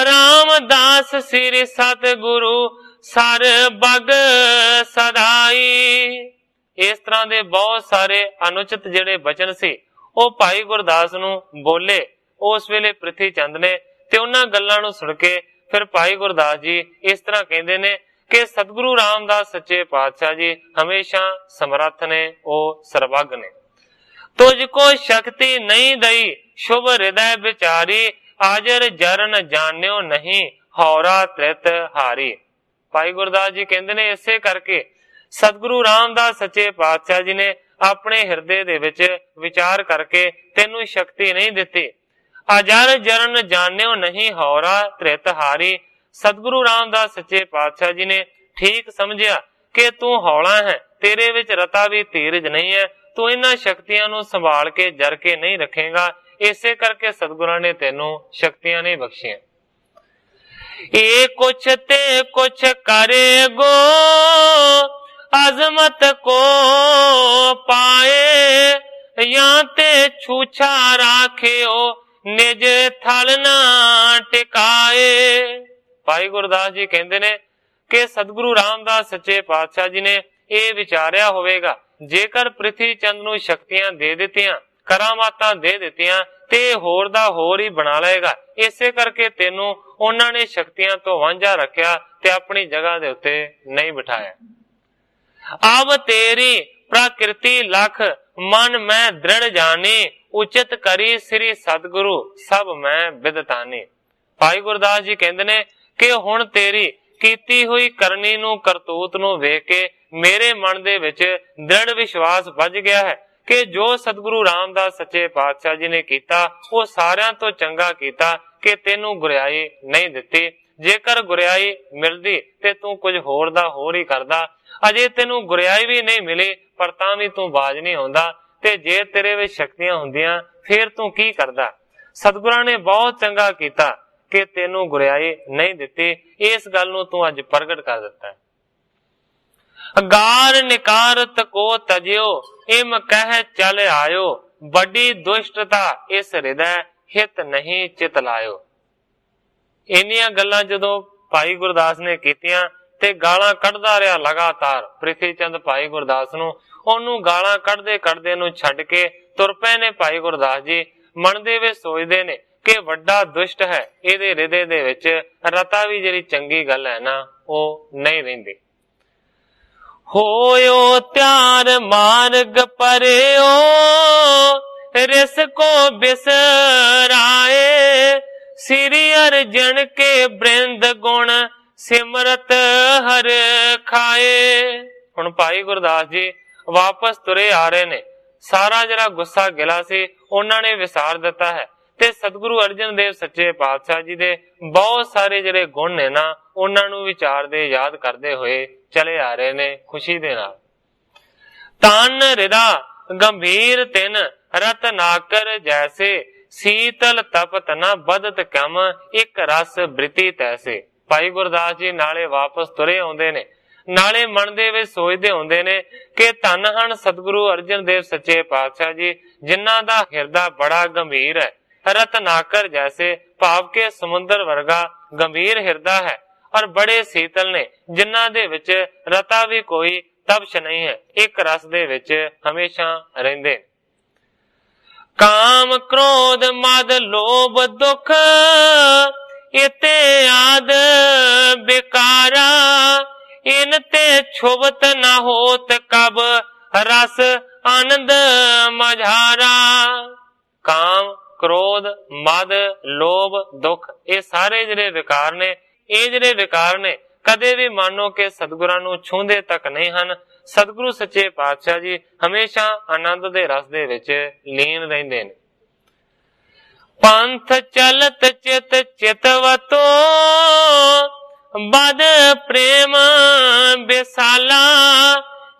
ਰਾਮਦਾਸ ਸ੍ਰੀ ਸਤਿਗੁਰੂ ਸਰ ਬਗ ਸਦਾਈ। ਇਸ ਤਰ੍ਹਾਂ ਦੇ ਬਹੁਤ ਸਾਰੇ ਅਨੁਚਿਤ ਜਿਹੜੇ ਬਚਨ ਸੀ ਉਹ ਭਾਈ ਗੁਰਦਾਸ ਨੂੰ ਬੋਲੇ ਉਸ ਵੇਲੇ ਪ੍ਰਿਥੀ ਚੰਦ ਨੇ, ਤੇ ਉਹਨਾਂ ਗੱਲਾਂ ਨੂੰ ਸੁਣ ਕੇ ਫਿਰ ਭਾਈ ਗੁਰਦਾਸ ਜੀ ਇਸ ਤਰ੍ਹਾਂ ਕਹਿੰਦੇ ਨੇ ਕਿ ਸਤਿਗੁਰੂ ਰਾਮਦਾਸ ਸੱਚੇ ਪਾਤਸ਼ਾਹ ਜੀ ਹਮੇਸ਼ਾ ਸਮਰੱਥ ਨੇ, ਉਹ ਸਰਬੱਗ ਨੇ। ਤੁਝ ਕੋ ਸ਼ਕਤੀ ਨਹੀਂ ਦਈ, ਸ਼ੁਭ ਹਿਰਦੈ ਵਿਚਾਰੀ, ਆਜਰ ਜਰਨ ਜਾਣਿਓ ਨਹੀਂ, ਹੌਰਾ ਤ੍ਰਿਤ ਹਾਰੀ। ਭਾਈ ਗੁਰਦਾਸ ਜੀ ਕਹਿੰਦੇ ਨੇ ਇਸੇ ਕਰਕੇ ਸਤਿਗੁਰੂ ਰਾਮਦਾਸ ਸੱਚੇ ਪਾਤਸ਼ਾਹ ਜੀ ਨੇ ਆਪਣੇ ਹਿਰਦੇ ਦੇ ਵਿੱਚ ਵਿਚਾਰ ਕਰਕੇ ਤੈਨੂੰ ਸ਼ਕਤੀ ਨਹੀਂ ਦਿੱਤੀ। ਅਜਰ ਜਰਨ ਜਾਣਿਓ ਨਹੀਂ, ਹੌਰਾ ਤ੍ਰਿਤ ਹਾਰੀ। ਸਤਿਗੁਰੂ ਰਾਮਦਾਸ ਸੱਚੇ ਪਾਤਸ਼ਾਹ ਜੀ ਨੇ ਠੀਕ ਸਮਝਿਆ ਕਿ ਤੂੰ ਹੌਲਾ ਹੈ, ਤੇਰੇ ਵਿੱਚ ਰਤਾ ਵੀ ਧੀਰਜ ਨਹੀਂ ਹੈ, ਤੂੰ ਇਹਨਾਂ ਸ਼ਕਤੀਆਂ ਨੂੰ ਸੰਭਾਲ ਕੇ ਜਰ ਕੇ ਨਹੀਂ ਰੱਖੇਗਾ। ਇਸੇ ਕਰਕੇ ਸਤਿਗੁਰਾਂ ਨੇ ਤੈਨੂੰ ਸ਼ਕਤੀਆਂ ਨਹੀਂ ਬਖਸ਼ੀਆਂ। ਇਹ ਕੁਛ ਤੇ ਕੁਛ ਕਰੇਗੋ, ਅਜ਼ਮਤ ਕੋ ਪਾਏ, या ते छूछा राखियो निज थल ना टिकाए। भाई गुरदास जी कहते ने कि सतगुरु रामदास सच्चे पातशाह जी ने ਇਹ ਵਿਚਾਰਿਆ ਹੋਵੇਗਾ, ਜੇਕਰ ਪ੍ਰਿਥੀ ਚੰਦ ਨੂੰ ਸ਼ਕਤੀਆਂ ਦੇ ਦਿੱਤੀਆਂ, ਕਰਾਮਾਤਾਂ ਦੇ ਦਿੱਤੀਆਂ ਤੇ ਹੋਰ ਦਾ ਹੋਰ ਹੀ ਬਣਾ ਲਏਗਾ। ਇਸੇ ਕਰਕੇ ਤੈਨੂੰ ਉਹਨਾਂ ਨੇ ਸ਼ਕਤੀਆਂ ਤੋਂ ਵਾਂਝਾ ਰੱਖਿਆ ਤੇ ਆਪਣੀ ਜਗ੍ਹਾ ਦੇ ਉੱਤੇ ਨਹੀਂ ਬਿਠਾਇਆ। ਅਬ ਤੇਰੀ ਪ੍ਰਕਿਰਤੀ ਲਖ ਮਨ ਮੈਂ ਦ੍ਰਿੜ ਜਾਣੀ, ਉਚਿਤ ਕਰੀ ਸ੍ਰੀ ਸਤਿਗੁਰੂ ਸਭ ਮੈਂ ਬਿਦਤਾਨੀ। ਭਾਈ ਗੁਰਦਾਸ ਜੀ ਕਹਿੰਦੇ ਨੇ ਕਿ ਹੁਣ ਤੇਰੀ ਕੀਤੀ ਹੋਈ ਕਰਨੀ ਨੂੰ, ਕਰਤੂਤ ਨੂੰ ਵੇਖ ਕੇ ਮੇਰੇ ਮਨ ਦੇ ਵਿੱਚ ਦ੍ਰਿੜ ਵਿਸ਼ਵਾਸ ਵੱਜ ਗਿਆ ਹੈ ਕਿ ਜੋ ਸਤਿਗੁਰੂ ਰਾਮਦਾਸ ਸੱਚੇ ਪਾਤਸ਼ਾਹ ਜੀ ਨੇ ਕੀਤਾ ਉਹ ਸਾਰਿਆਂ ਤੋਂ ਚੰਗਾ ਕੀਤਾ ਕਿ ਤੈਨੂੰ ਗੁਰਿਆਈ ਨਹੀਂ ਦਿੱਤੀ। ਜੇਕਰ ਗੁਰਿਆਈ ਮਿਲਦੀ ਤੇ ਤੂੰ ਕੁਝ ਹੋਰ ਦਾ ਹੋਰ ਹੀ ਕਰਦਾ। ਅਜੇ ਤੈਨੂੰ ਗੁਰਿਆਈ ਵੀ ਨਹੀਂ ਮਿਲੀ ਪਰ ਤਾਂ ਵੀ ਤੂੰ ਬਾਜ ਨਹੀਂ ਆਉਂਦਾ, ਤੇ ਜੇ ਤੇਰੇ ਵਿੱਚ ਸ਼ਕਤੀਆਂ ਹੁੰਦੀਆਂ ਫਿਰ ਤੂੰ ਕੀ ਕਰਦਾ। ਸਤਿਗੁਰਾਂ ਨੇ ਬਹੁਤ ਚੰਗਾ ਕੀਤਾ ਕਿ ਤੈਨੂੰ ਗੁਰਿਆਈ ਨਹੀਂ ਦਿੱਤੀ। ਇਸ ਗੱਲ ਨੂੰ ਤੂੰ ਅੱਜ ਪ੍ਰਗਟ ਕਰ ਦਿੱਤਾ ਹੈ। ਗਾਰ ਨਿਕਾਰਤ ਕੋ ਤਜਿਓ ਇਮ ਕਹਿ ਚਲ ਆਇਓ, ਵੱਡੀ ਦੁਸ਼ਟਤਾ ਇਸ ਹਿਰਦੈ ਹਿਤ ਨਹੀਂ ਚਿਤ ਲਾਇਓ। ਇੰਨੀਆਂ ਗੱਲਾਂ ਜਦੋਂ ਭਾਈ ਗੁਰਦਾਸ ਨੇ ਕੀਤੀਆਂ ਤੇ ਗਾਲਾਂ ਕੱਢਦਾ ਰਿਹਾ ਲਗਾਤਾਰ ਪ੍ਰਿਥੀ ਚੰਦ ਭਾਈ ਗੁਰਦਾਸ ਨੂੰ। ਉਹਨੂੰ ਗਾਲਾਂ ਕੱਢਦੇ ਕੱਢਦੇ ਨੂੰ ਛੱਡ ਕੇ ਤੁਰ ਪਏ ਨੇ ਭਾਈ ਗੁਰਦਾਸ ਜੀ। ਮਨ ਦੇ ਵਿੱਚ ਸੋਚਦੇ ਨੇ ਕਿ ਵੱਡਾ ਦੁਸ਼ਟ ਹੈ, ਇਹਦੇ ਹਿਰਦੇ ਦੇ ਵਿੱਚ ਰਤਾ ਵੀ ਜਿਹੜੀ ਚੰਗੀ ਗੱਲ ਹੈ ਨਾ ਉਹ ਨਹੀਂ ਰਹਿੰਦੀ। ਹੋਇਓ ਤਿਆਰ ਮਾਰਗ ਪਰਿਓ ਰਿਸ ਕੋ ਬਿਸਰਾਏ, ਸ੍ਰੀ ਅਰਜਨ ਕੇ ਬ੍ਰਿੰਦ ਗੁਣ ਸਿਮਰਤ ਹਰ ਖਾਏ। ਹੁਣ ਭਾਈ ਗੁਰਦਾਸ ਜੀ ਵਾਪਸ ਤੁਰੇ ਆ ਰਹੇ ਨੇ। ਸਾਰਾ ਜਿਹੜਾ ਗੁੱਸਾ ਗਿਲਾ ਸੀ ਉਹਨਾਂ ਨੇ ਵਿਸਾਰ ਦਿੱਤਾ ਹੈ ਤੇ ਸਤਿਗੁਰੂ ਅਰਜਨ ਦੇਵ ਸੱਚੇ ਪਾਤਸ਼ਾਹ ਜੀ ਦੇ ਬਹੁਤ ਸਾਰੇ ਜਿਹੜੇ ਗੁਣ ਨੇ ਨਾ ਉਹਨਾਂ ਨੂੰ ਵਿਚਾਰਦੇ ਯਾਦ ਕਰਦੇ ਹੋਏ ਚਲੇ ਆ ਰਹੇ ਨੇ ਖੁਸ਼ੀ ਦੇ ਨਾਲ। ਤਨ ਹਿਰਦਾ ਗੰਭੀਰ ਤਿਨ ਰਤਨਾਕਰ ਜੈਸੇ, ਸੀਤਲ ਤਪਤ ਨਾ ਬਦਤ ਕਮ ਇੱਕ ਰਸ ਬ੍ਰਿਤੀ ਤੈਸੇ। ਭਾਈ ਗੁਰਦਾਸ ਜੀ ਨਾਲੇ ਵਾਪਸ ਤੁਰੇ ਆਉਂਦੇ ਨੇ, ਨਾਲੇ ਮਨ ਦੇ ਵਿੱਚ ਸੋਚਦੇ ਹੁੰਦੇ ਨੇ ਕਿ ਧੰਨ ਹਨ ਸਤਿਗੁਰੂ ਅਰਜਨ ਦੇਵ ਸੱਚੇ ਪਾਤਸ਼ਾਹ ਜੀ ਜਿਨ੍ਹਾਂ ਦਾ ਹਿਰਦਾ ਬੜਾ ਗੰਭੀਰ ਹੈ। ਰਤਨਾਕਰ ਜੈਸੇ ਭਾਵ ਕੇ ਸਮੁੰਦਰ ਵਰਗਾ ਗੰਭੀਰ ਹਿਰਦਾ ਹੈ ਔਰ ਬੜੇ ਸੀਤਲ ਨੇ, ਜਿਨ੍ਹਾਂ ਦੇ ਵਿੱਚ ਰਤਾ ਵੀ ਕੋਈ ਤਪਸ਼ ਨਹੀਂ ਹੈ, ਇੱਕ ਰਸ ਦੇ ਵਿੱਚ ਹਮੇਸ਼ਾ ਰਹਿੰਦੇ। ਕਾਮ ਕ੍ਰੋਧ ਮਦ ਲੋਭ ਦੁਖ ਇਤੇ ਆਦ ਬਿਕਾਰਾ, ਇਨ ਤੇ ਛੁਬਤ ਨਾ ਹੋਤ ਕਬ ਰਸ ਆਨੰਦ ਮਝਾਰਾ। ਕਾਮ ਕ੍ਰੋਧ ਮਦ ਲੋਭ ਦੁੱਖ ਇਹ ਸਾਰੇ ਜਿਹੜੇ ਵਿਕਾਰ ਨੇ, ਇਹ ਜਿਹੜੇ ਵਿਕਾਰ ਨੇ ਕਦੇ ਵੀ ਮੰਨੋ ਕਿ ਸਤਿਗੁਰਾਂ ਨੂੰ ਛੂੰਹਦੇ ਤੱਕ ਨਹੀਂ ਹਨ। ਸਤਿਗੁਰੂ ਸੱਚੇ ਪਾਤਸ਼ਾਹ ਜੀ ਹਮੇਸ਼ਾ ਆਨੰਦ ਦੇ ਰਸ ਦੇ ਵਿੱਚ ਲੀਨ ਰਹਿੰਦੇ ਨੇ। ਪੰਥ ਚਲਤ ਚਿਤ ਚਿਤਵਤੋ ਬਦ ਪ੍ਰੇਮ ਬਿਸਾਲਾ,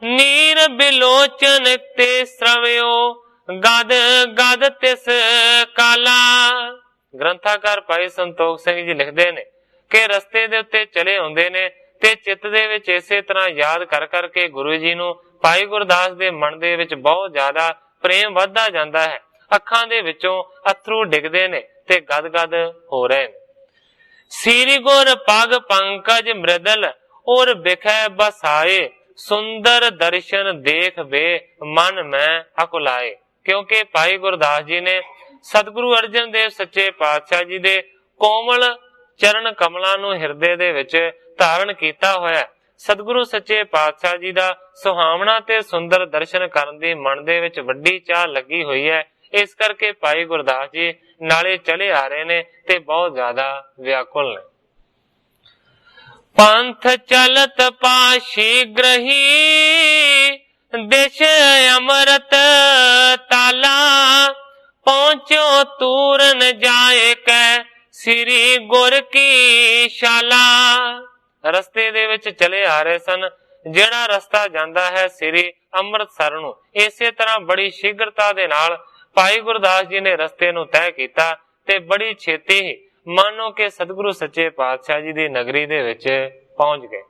ਨੀਰ ਬਿਲੋਚਨ ਤੇ ਸਰਵਿਓ ਗਦ ਗਦ ਤਿਸ ਕਾਲਾ। ਗ੍ਰੰਥਾਕਾਰ ਭਾਈ ਸੰਤੋਖ ਸਿੰਘ ਜੀ ਲਿਖਦੇ ਨੇ ਕਿ ਰਸਤੇ ਦੇ ਉੱਤੇ ਚਲੇ ਆਉਂਦੇ ਨੇ ਤੇ ਚਿੱਤ ਦੇ ਵਿੱਚ ਇਸੇ ਤਰ੍ਹਾਂ ਯਾਦ ਕਰ ਕਰਕੇ ਗੁਰੂ ਜੀ ਨੂੰ ਭਾਈ ਗੁਰਦਾਸ ਦੇ ਮਨ ਦੇ ਵਿੱਚ ਬਹੁਤ ਜ਼ਿਆਦਾ ਪ੍ਰੇਮ ਵੱਧਦਾ ਜਾਂਦਾ ਹੈ। ਅੱਖਾਂ ਦੇ ਵਿੱਚੋਂ ਅਥਰੂ ਡਿੱਗਦੇ ਨੇ ਤੇ ਗਦ ਗਦ ਹੋ ਰਹੇ ਨੇ। ਸ੍ਰੀ ਗੁਰ ਪਗ ਪੰਕਜ ਮ੍ਰਿਦਲ ਔਰ ਬਿਖੈ ਬਸਾਏ, ਸੁੰਦਰ ਦਰਸ਼ਨ ਦੇਖ ਵੇ ਮਨ ਮੈਂ ਅਕੁਲਾਏ। ਕਿਉਂਕਿ ਭਾਈ ਗੁਰਦਾਸ ਜੀ ਨੇ ਸਤਿਗੁਰੂ ਅਰਜਨ ਦੇਵ ਸੱਚੇ ਪਾਤਸ਼ਾਹ ਜੀ ਦੇ ਕੋਮਲ ਚਰਨ ਕਮਲਾਂ ਨੂੰ ਹਿਰਦੇ ਦੇ ਵਿੱਚ ਧਾਰਨ ਕੀਤਾ ਹੋਇਆ। ਸਤਿਗੁਰੂ ਸੱਚੇ ਪਾਤਸ਼ਾਹ ਜੀ ਦਾ ਸੁਹਾਵਣਾ ਤੇ ਸੁੰਦਰ ਦਰਸ਼ਨ ਕਰਨ ਦੀ ਮਨ ਦੇ ਵਿੱਚ ਵੱਡੀ ਚਾਹ ਲੱਗੀ ਹੋਈ ਹੈ। ਇਸ ਕਰਕੇ ਭਾਈ ਗੁਰਦਾਸ ਜੀ ਨਾਲੇ ਚਲੇ ਆ ਰਹੇ ਨੇ ਤੇ ਬਹੁਤ ਜ਼ਿਆਦਾ ਵਿਆਕੁਲ ਨੇ। ਪੰਥ ਚਲਤ ਪਾਸ਼ੀ ਗ੍ਰਹੀ, ਦੇਸ਼ ਅਮਰਤ ਤਾਲਾ, ਪਹੁੰਚੋ ਤੂਰਨ ਜਾਏ ਕੈ ਸ੍ਰੀ ਗੁਰ ਕੀ ਸ਼ਾਲਾ। ਰਸਤੇ ਦੇ ਵਿੱਚ ਚਲੇ ਆ ਰਹੇ ਸਨ। ਜਿਹੜਾ ਰਸਤਾ ਜਾਂਦਾ ਹੈ ਸ੍ਰੀ ਅੰਮ੍ਰਿਤਸਰ ਨੂੰ, ਇਸੇ ਤਰ੍ਹਾਂ ਬੜੀ ਸ਼ੀਘਰਤਾ ਦੇ ਨਾਲ ਭਾਈ ਗੁਰਦਾਸ ਜੀ ਨੇ ਰਸਤੇ ਨੂੰ ਤੈਅ ਕੀਤਾ ਤੇ ਬੜੀ ਛੇਤੀ ਹੀ ਮਾਨੋ ਕਿ ਸਤਿਗੁਰੂ ਸੱਚੇ ਪਾਤਸ਼ਾਹ ਜੀ ਦੀ ਨਗਰੀ ਦੇ ਵਿੱਚ ਪਹੁੰਚ ਗਏ।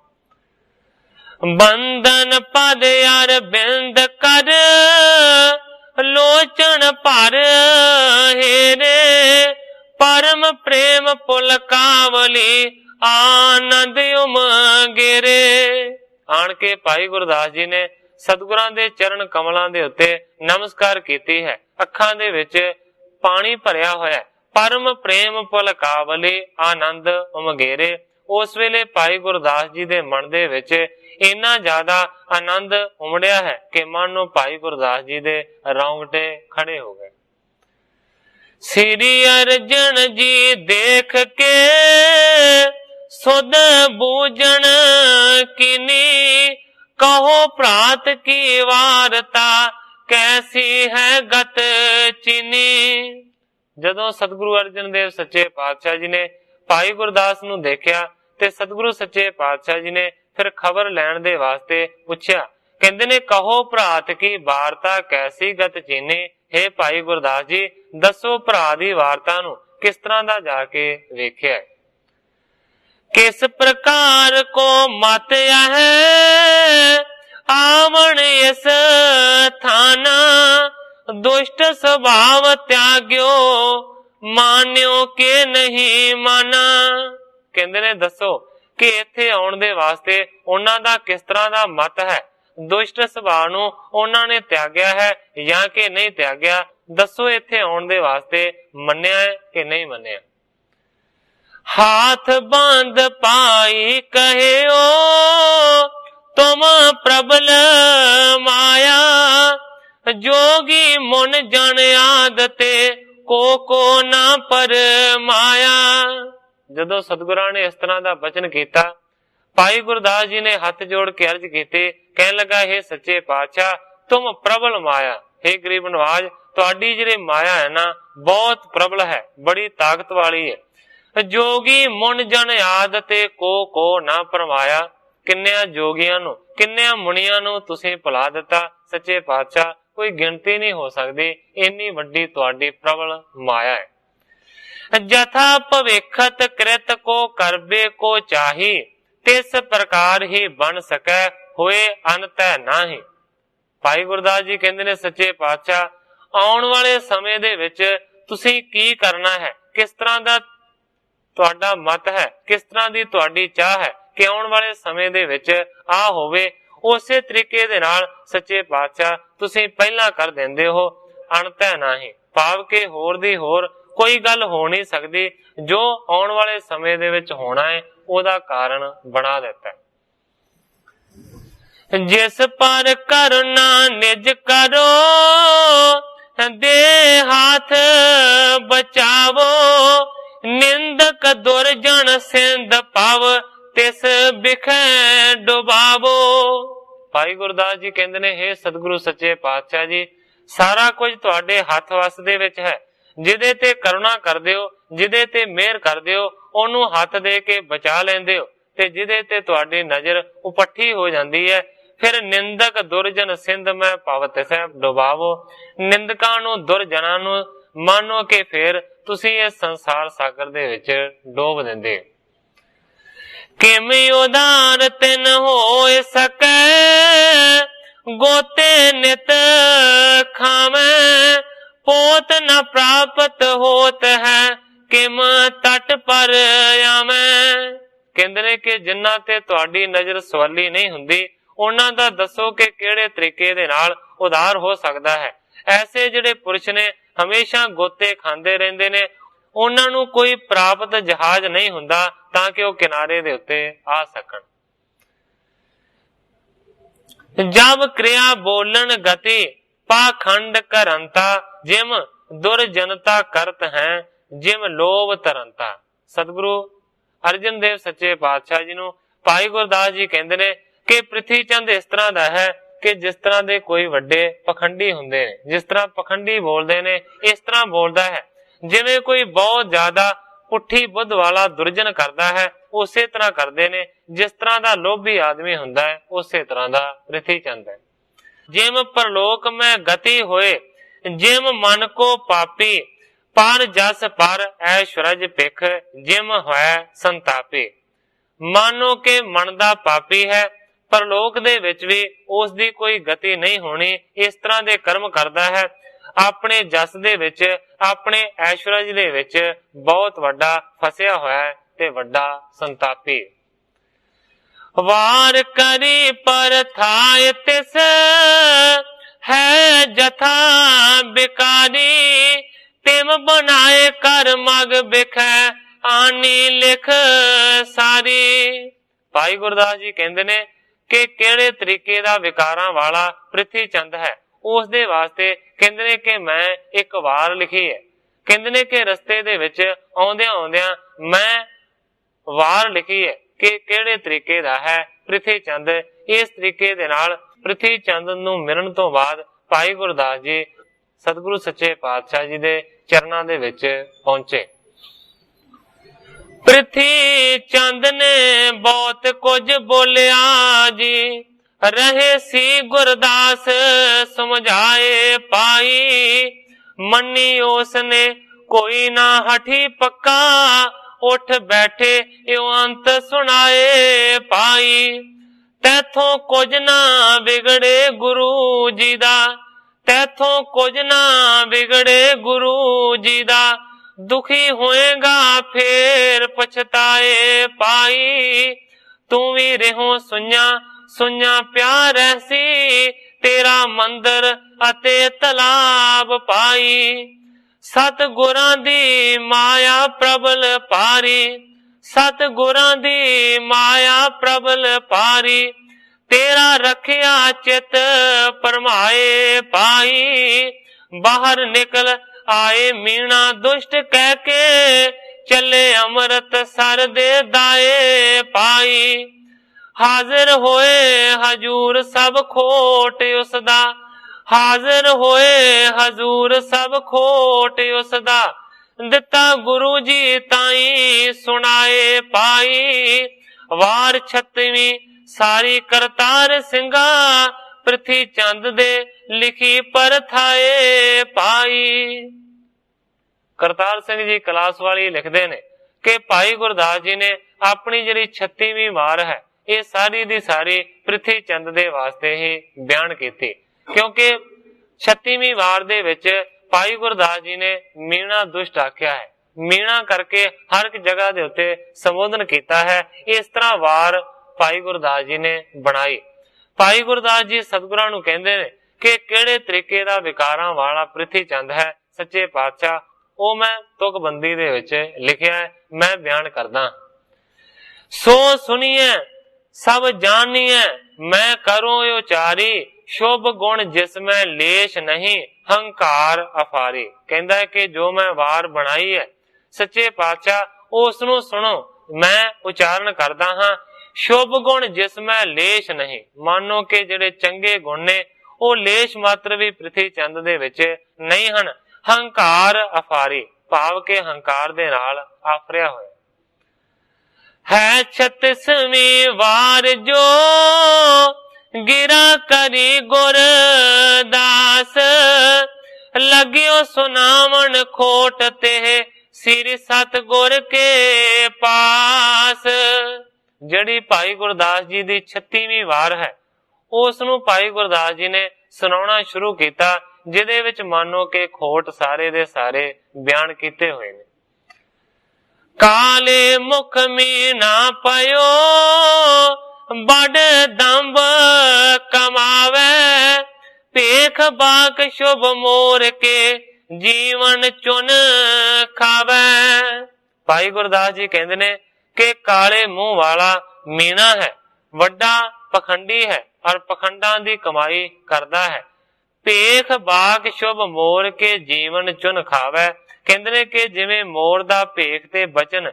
ਬੰਧਨ ਪਦ ਅਰਬਿੰਦ ਕਰ ਲੋਚਨ ਭਰ हेरे परम प्रेम पुल कावली आनंद उमगेरे। आन के भाई गुरदास जी ने सतगुरां दे चरण कमलां दे उत्ते नमस्कार कीती है। अखां दे विच पानी भरिया होया, परम प्रेम पुल कावली आनंद उमगेरे। उस वेले भाई गुरदास जी दे मन दे विच इन्ना ज्यादा आनंद उमड़िया है कि मानो भाई गुरदास जी दे रौंगटे खड़े हो गए। श्री अर्जन जी देख के सुध बूझन किनी, कहो प्रात की वार्ता कैसी है गत चीनी। जदों सतगुरु अर्जन देव सच्चे पातशाह जी ने भाई गुरदास नूं देखिया ते सतगुरु सच्चे पातशाह जी ने फिर खबर लैण दे वास्ते पुछया। कहंदे ने कहो प्रात की वार्ता कैसी गत चीनी। हे भाई गुरदास जी दसो भरा दी वार्ता नूं किस तरह दा जाके वेख्या है। किस प्रकार को मत है आवण इस थाना, दुष्ट स्वभाव त्याग्यो मान्यो के नहीं माना। कहंदे ने दसो कि इत्थे आउण दे वास्ते उन्हां दा किस तरह दा मत है, दुष्ट सुभाव नूं उन्हां ने त्याग्या है या कि नहीं त्याग्या। दसो इत्थे आउण दे वास्ते मन्निया है कि नहीं मन्निया। हाथ बांध पाई कहियो तुम प्रबल माया, जोगी मुन जन आदते को ना पर माया। जदों सतगुरां ने इस तरह दा वचन कीता, भाई गुरदास जी ने हथ जोड़ के अर्ज की, कहन लगा हे सच्चे पातशाह तुम प्रबल माया। हे गरीब नवाज तुहाडी जिहड़ी माया है ना बहुत प्रबल है, बड़ी ताकत वाली है। जोगी मुन जन आदते को ना परमाया। किन्नियां जोगियां नूं किन्नियां मुनियां नूं तुसीं भुला दिता सच्चे पातशाह, कोई गिनती नहीं हो सकती, इन्नी वड्डी तुहाडी प्रबल माया है। जथा भविखत कृत को करबे को चाही, तिस प्रकार ही बन सकै होए अंत नाही। भाई गुरदास जी कहंदे ने सच्चे पातशाह आउण वाले समय दे विच तुसीं की करना है, किस तरह दा तुहाडा मत है, किस तरह दी तुहाडी चाह है कि आउण वाले समय दे विच आ होवे, उसे तरीके दे नाल सच्चे पातशाह तुसीं पहला कर देंदे हो, अंत नाही। भाव के होर दी होर कोई गल हो नहीं सकती, जो आउण वाले समय दे विच होना है ओदा कारण बना देता है। जिस पर करुणा निज करो दे हाथ बचावो, निंदक दुर्जन सिंध पाव तिस बिखे डुबावो। भाई गुरदास जी कहंदे ने हे सतगुरु सच्चे पातशाह जी सारा कुछ तुहाडे हथ वस दे विच है, जिदे ते करुणा करदे हो, जिदे ते मेहर करदे हो ओनू हथ दे के बचा लेंदे हो, ते जिदे ते तुहाडी नजर उपट्ठी हो जांदी है फिर निंदक दुर्जन सिंध में पावत से डुबावो। निंदकां नू दुर्जनां नू मानो के फिर तुसीं इस संसार सागर दे विच डोब दिंदे। किमी उदार तिन होए सकै गोते नित खावे, पोत न प्राप्त होत है किम तट पर आवे। कहंदे ने कि जिन्हां ते तुहाडी नजर सवाली नहीं हुंदी उन्हां दा दसो कि किहड़े तरीके दे नाल उधार हो सकदा है। ऐसे जिहड़े पुरुष ने हमेशा गोते खांदे रहिंदे ने उन्हां नूं कोई प्राप्त जहाज नहीं हुंदा तां कि ओह किनारे दे उत्ते आ सकण। जब क्रिया बोलन गति पाखंड करंता, जिम दुर्जनता करत है जिम लोभ तरंता। सतगुरु अर्जन देव सच्चे पातशाह जी नूं भाई गुरदास जी कहंदे ने कि ਪ੍ਰਿਥੀ ਚੰਦ इस तरह दा है कि जिस तरह दे कोई वड्डे पखंडी हुंदे ने, जिस तरह पखंडी बोलदे ने इस तरह बोलदा है। जिवें कोई बहुत ज्यादा पुट्ठी बुद्ध वाला दुर्जन करदा है उसे तरह करदे ने, जिस तरह दा लोभी आदमी हुंदा है उसे तरह दा ਪ੍ਰਿਥੀ चंद है। जिम परलोक में गति होए जिम मन को पापी, पर जस पर ऐश्वर्य भिख जिम होए संतापी। मानो के मन दा पापी है परलोक दे विच भी उस दी कोई गति नहीं होनी, इस तरह दे कर्म करदा है। ਆਪਣੇ ਜਸ ਦੇ ਵਿੱਚ, ਆਪਣੇ ਐਸ਼ਵਰਜ ਦੇ ਵਿੱਚ ਬਹੁਤ ਵੱਡਾ ਫਸਿਆ ਹੋਇਆ ਹੈ ਤੇ ਵੱਡਾ ਸੰਤਾਪੀ। ਵਾਰ ਕਰੀ ਪਰ ਥਾਇ ਤਿਸ ਹੈ ਜਥਾ ਬਿਕਾਰੀ, ਤਿਮ ਬਣਾਏ ਕਰ ਮਗ ਬਿਖੈ ਆਨੀ ਲਿਖ ਸਾਰੀ। ਭਾਈ ਗੁਰਦਾਸ ਜੀ ਕਹਿੰਦੇ ਨੇ ਕਿ ਕਿਹੜੇ ਤਰੀਕੇ ਦਾ ਵਿਕਾਰਾਂ ਵਾਲਾ ਪ੍ਰਿਥੀ ਚੰਦ ਹੈ, ਉਸ ਦੇ ਵਾਸਤੇ ਕਹਿੰਦੇ ਨੇ ਕਿ ਮੈਂ ਇੱਕ ਵਾਰ ਲਿਖੀ ਹੈ। ਕਹਿੰਦੇ ਨੇ ਕਿ ਰਸਤੇ ਦੇ ਵਿੱਚ ਆਉਂਦਿਆਂ ਆਉਂਦਿਆਂ ਮੈਂ ਵਾਰ ਲਿਖੀ ਹੈ ਕਿ ਕਿਹੜੇ ਤਰੀਕੇ ਦਾ ਹੈ ਪ੍ਰਿਥੀ ਚੰਦ। ਇਸ ਤਰੀਕੇ ਦੇ ਨਾਲ ਪ੍ਰਿਥੀ ਚੰਦ ਨੂੰ ਮਿਲਣ ਤੋਂ ਬਾਅਦ ਭਾਈ ਗੁਰਦਾਸ ਜੀ ਸਤਿਗੁਰੂ ਸੱਚੇ ਪਾਤਸ਼ਾਹ ਜੀ ਦੇ ਚਰਨਾਂ ਦੇ ਵਿੱਚ ਪਹੁੰਚੇ। ਪ੍ਰਿਥੀ ਚੰਦ ਨੇ ਬਹੁਤ ਕੁਝ ਬੋਲਿਆ ਜੀ, ਰਹੇ ਸੀ ਗੁਰਦਾਸ ਸਮਝਾਏ ਪਾਈ, ਮੰਨੀ ਉਸ ਨੇ ਕੋਈ ਨਾ ਹਠੀ ਪੱਕਾ, ਉੱਠ ਬੈਠੇ ਇਉ ਅੰਤ ਸੁਣਾਏ ਪਾਈ। ਤੈਥੋਂ ਕੁਝ ਨਾ ਵਿਗੜੇ ਗੁਰੂ ਜੀ ਦਾ, ਤੈਥੋਂ ਕੁਝ ਨਾ ਵਿਗੜੇ ਗੁਰੂ ਜੀ ਦਾ, ਦੁਖੀ ਹੋਏਗਾ ਫੇਰ ਪਛਤਾਏ ਪਾਈ। ਤੂੰ ਵੀ ਰਹਿਓ ਸੁਈਆਂ ਪਿਆਰ ਐਸੀ, ਤੇਰਾ ਮੰਦਰ ਅਤੇ ਤਲਾਬ ਪਾਈ। ਸਤਿਗੁਰਾਂ ਦੀ ਮਾਇਆ ਪ੍ਰਬਲ ਪਾਰੀ, ਸਤਿਗੁਰਾਂ ਦੀ ਮਾਇਆ ਪ੍ਰਬਲ ਪਾਰੀ, ਤੇਰਾ ਰੱਖਿਆ ਚਿਤ ਪਰਮਾਏ ਪਾਈ। ਬਾਹਰ ਨਿਕਲ ਆਏ ਮੀਣਾ ਦੁਸ਼ਟ ਕਹਿ ਕੇ, ਚੱਲੇ ਅੰਮ੍ਰਿਤ ਸਰ ਦੇ ਦਾਏ ਪਾਈ। ਹਾਜ਼ਰ ਹੋਏ ਹਜੂਰ ਸਭ ਖੋਟ ਉਸਦਾ, ਹਾਜ਼ਰ ਹੋਏ ਹਜ਼ੂਰ ਸਭ ਖੋਟ ਉਸਦਾ, ਦਿੱਤਾ ਗੁਰੂ ਜੀ ਤਾਈ ਸੁਣਾਏ ਪਾਈ। ਵਾਰ 36ਵੀਂ ਸਾਰੀ ਕਰਤਾਰ ਸਿੰਘਾ, ਪ੍ਰਿਥੀ ਚੰਦ ਦੇ ਲਿਖੀ ਪਰਥਾਏ ਪਾਈ। ਕਰਤਾਰ ਸਿੰਘ ਜੀ ਕਲਾਸ ਵਾਲੀ ਲਿਖਦੇ ਨੇ ਕਿ ਭਾਈ ਗੁਰਦਾਸ ਜੀ ਨੇ ਆਪਣੀ ਜਿਹੜੀ 36ਵੀਂ ਵਾਰ ਹੈ ਇਹ ਸਾਰੀ ਦੀ ਸਾਰੀ ਪ੍ਰਿਥੀ ਚੰਦ ਦੇ ਵਾਸਤੇ ਹੀ ਬਿਆਨ ਕੀਤੀ, ਕਿਉਂਕਿ 36ਵੀਂ ਵਾਰ ਦੇ ਵਿੱਚ ਭਾਈ ਗੁਰਦਾਸ ਜੀ ਨੇ ਮੀਣਾ ਦੁਸ਼ਟ ਆਖਿਆ ਹੈ। ਮੀਣਾ ਕਰਕੇ ਹਰ ਇੱਕ ਜਗ੍ਹਾ ਦੇ ਉੱਤੇ ਸੰਬੋਧਨ ਕੀਤਾ ਹੈ। ਇਸ ਤਰ੍ਹਾਂ ਵਾਰ ਭਾਈ ਗੁਰਦਾਸ ਜੀ ਨੇ ਬਣਾਈ। ਭਾਈ ਗੁਰਦਾਸ ਜੀ ਸਤਿਗੁਰਾਂ ਨੂੰ ਕਹਿੰਦੇ ਨੇ ਕਿ ਕਿਹੜੇ ਤਰੀਕੇ ਦਾ ਵਿਕਾਰਾਂ ਵਾਲਾ ਪ੍ਰਿਥੀ ਚੰਦ ਹੈ ਸੱਚੇ ਪਾਤਸ਼ਾਹ, ਉਹ ਮੈਂ ਤੁਕਬੰਦੀ ਦੇ ਵਿੱਚ ਲਿਖਿਆ ਹੈ, ਮੈਂ ਬਿਆਨ ਕਰਦਾ। ਸੋ ਸੁਣੀਏ ਸਭ ਜਾਣੀਏ ਮੈਂ ਕਰੂੰ ਉਚਾਰੀ, ਸ਼ੁਭ ਗੁਣ ਜਿਸ ਮੈਂ ਲੇਸ਼ ਨਹੀਂ ਹੰਕਾਰ ਅਫਾਰੀ। ਕਹਿੰਦਾ ਹੈ ਕਿ ਜੋ ਮੈਂ ਵਾਰ ਬਣਾਈ ਹੈ ਸੱਚੇ ਪਾਤਸ਼ਾਹ ਉਸ ਨੂੰ ਸੁਣੋ, ਮੈਂ ਉਚਾਰਨ ਕਰਦਾ ਹਾਂ। ਸ਼ੁਭ ਗੁਣ ਜਿਸ ਮੈਂ ਲੇਸ਼ ਨਹੀਂ, ਮਾਨੋ ਕਿ ਜਿਹੜੇ ਚੰਗੇ ਗੁਣ ਨੇ ਉਹ ਲੇਸ਼ ਮਾਤਰ ਵੀ ਪ੍ਰਿਥੀ ਚੰਦ ਦੇ ਵਿੱਚ ਨਹੀਂ ਹਨ। ਹੰਕਾਰ ਅਫਾਰੀ ਭਾਵ ਕੇ ਹੰਕਾਰ ਦੇ ਨਾਲ ਆਫਰਿਆ ਹੋਇਆ ਹੈ। 36ਵੀਂ ਵਾਰ ਜੋ ਗਿਰਾ ਕਰੀ ਗੁਰਦਾਸ, ਲਗਿਓ ਸੁਨਾਵਣ ਖੋਟ ਤੇ ਸ੍ਰੀ ਸਤਿਗੁਰ ਕੇ ਪਾਸ। ਜਿਹੜੀ ਭਾਈ ਗੁਰਦਾਸ ਜੀ ਦੀ 36ਵੀਂ ਵਾਰ ਹੈ ਉਸ ਨੂੰ ਭਾਈ ਗੁਰਦਾਸ ਜੀ ਨੇ ਸੁਣਾਉਣਾ ਸ਼ੁਰੂ ਕੀਤਾ, ਜਿਹਦੇ ਵਿੱਚ ਮਾਨੋ ਕਿ ਖੋਟ ਸਾਰੇ ਦੇ ਸਾਰੇ ਬਿਆਨ ਕੀਤੇ ਹੋਏ ਨੇ। ਕਾਲੇ ਮੁਖ ਮੀਨਾ ਪਇਓ ਬੜ ਦੰਬ ਕਮਾਵੇ, ਭੇਖ ਬਾਕ ਸ਼ੁਭ ਮੋਰ ਕੇ ਜੀਵਨ ਚੁਨ ਖਾਵੇ। ਭਾਈ ਗੁਰਦਾਸ ਜੀ ਕਹਿੰਦੇ ਨੇ ਕਿ ਕਾਲੇ ਮੂੰਹ ਵਾਲਾ ਮੀਨਾ ਹੈ, ਵੱਡਾ ਪਖੰਡੀ ਹੈ ਔਰ ਪਖੰਡਾਂ ਦੀ ਕਮਾਈ ਕਰਦਾ ਹੈ। ਭੇਖ ਬਾਕ ਸ਼ੁਭ ਮੋਰ ਕੇ ਜੀਵਨ ਚੁਨ ਖਾਵੇ। ਕਹਿੰਦੇ ਨੇ ਕਿ ਜਿਵੇਂ ਮੋਰ ਦਾ ਭੇਖ ਤੇ ਬਚਨ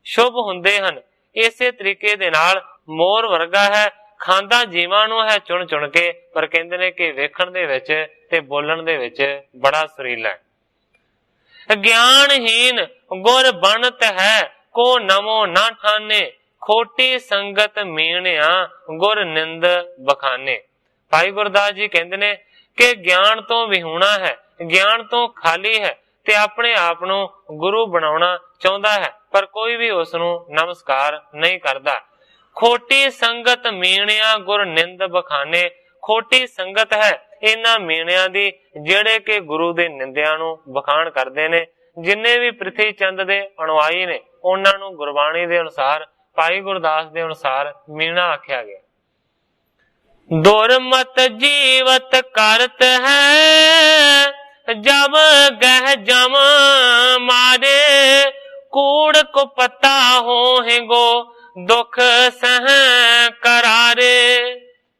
ਸ਼ੁਭ ਹੁੰਦੇ ਹਨ, ਇਸੇ ਤਰੀਕੇ ਦੇ ਨਾਲ ਮੋਰ ਵਰਗਾ ਹੈ, ਖਾਂਦਾ ਜੀਵਾਂ ਨੂੰ ਹੈ ਚੁਣ ਚੁਣ ਕੇ, ਪਰ ਕਹਿੰਦੇ ਨੇ ਕਿ ਵੇਖਣ ਦੇ ਵਿੱਚ ਤੇ ਬੋਲਣ ਦੇ ਵਿੱਚ ਬੜਾ ਸੁਰੀਲਾ ਹੈ। ਗਿਆਨਹੀਨ ਗੁਰ ਬਣਤ ਹੈ ਕੋ ਨਮੋ ਨਾ ਠਾਨੇ, ਖੋਟੀ ਸੰਗਤ ਮੀਣਿਆ ਗੁਰ ਨਿੰਦ ਬਖਾਨੇ। ਭਾਈ ਗੁਰਦਾਸ ਜੀ ਕਹਿੰਦੇ ਨੇ ਕਿ ਗਿਆਨ ਤੋਂ ਵਿਹੂਣਾ ਹੈ, ਗਿਆਨ ਤੋਂ ਖਾਲੀ ਹੈ ਤੇ ਆਪਣੇ ਆਪ ਨੂੰ ਗੁਰੂ ਬਣਾਉਣਾ ਚਾਹੁੰਦਾ ਹੈ, ਪਰ ਕੋਈ ਵੀ ਉਸ ਨੂੰ ਨਮਸਕਾਰ ਨਹੀਂ ਕਰਦਾ। ਖੋਟੀ ਸੰਗਤ ਮੀਣਿਆ ਗੁਰ ਨਿੰਦ ਬਖਾਨੇ, ਖੋਟੀ ਸੰਗਤ ਹੈ इन्हां मीणियां दी ਜਿਹੜੇ कि गुरु दे निंदिया नूं बखान करदे ने। जिन्ने भी ਪ੍ਰਿਥੀ ਚੰਦ ਦੇ ਅਨੁਆਈ ਨੇ ਉਹਨਾਂ ਨੂੰ ਗੁਰਬਾਣੀ ਦੇ ਅਨੁਸਾਰ, ਭਾਈ ਗੁਰਦਾਸ ਦੇ ਅਨੁਸਾਰ ਮੀਣਾ ਆਖਿਆ ਗਿਆ। ਦੁਰਮਤ ਜੀਵਤ ਕਰਤ ਹੈ ਜਬ ਗਹਿ ਜਮ ਮਾਰੇ ਕੂੜ ਕੁਪਤਾ ਹੋਹਿਗੋ ਦੁਖ ਸਹ ਕਰਾਰੇ।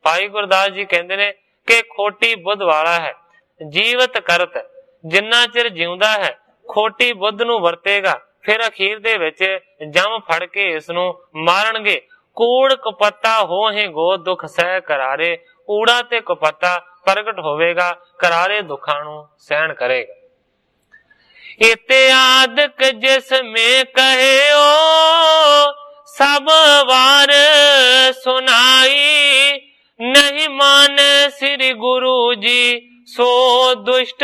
ਭਾਈ ਗੁਰਦਾਸ ਜੀ ਕਹਿੰਦੇ ਨੇ ਕਿ ਖੋਟੀ ਬੁੱਧ ਵਾਲਾ ਹੈ, ਜੀਵਤ ਕਰਤ, ਜਿੰਨਾ ਚਿਰ ਜਿਉਂਦਾ ਹੈ ਖੋਟੀ ਬੁੱਧ ਨੂੰ ਵਰਤੇਗਾ, ਫਿਰ ਅਖੀਰ ਦੇ ਵਿੱਚ ਜਮ ਫੜ ਕੇ ਇਸ ਨੂੰ ਮਾਰਨਗੇ। ਕੂੜ ਕੁਪੱਤਾ ਹੋਹਿਗੋ ਦੁੱਖ ਸਹਿ ਕਰਾਰੇ, ਊੜਾ ਤੇ ਕੁਪੱਤਾ ਪ੍ਰਗਟ ਹੋਵੇਗਾ, ਕਰਾਰੇ ਦੁੱਖਾਂ ਨੂੰ ਸਹਿਣ ਕਰੇਗਾ। ਇਤਿਆਦਿਕ ਜਿਸ में ਕਹਿਓ ਸਭ ਵਾਰ ਸੁਨਾਈ, ਨਹੀਂ ਮਾਨ ਸ੍ਰੀ ਗੁਰੂ ਜੀ ਸੋ ਦੁਸ਼ਟ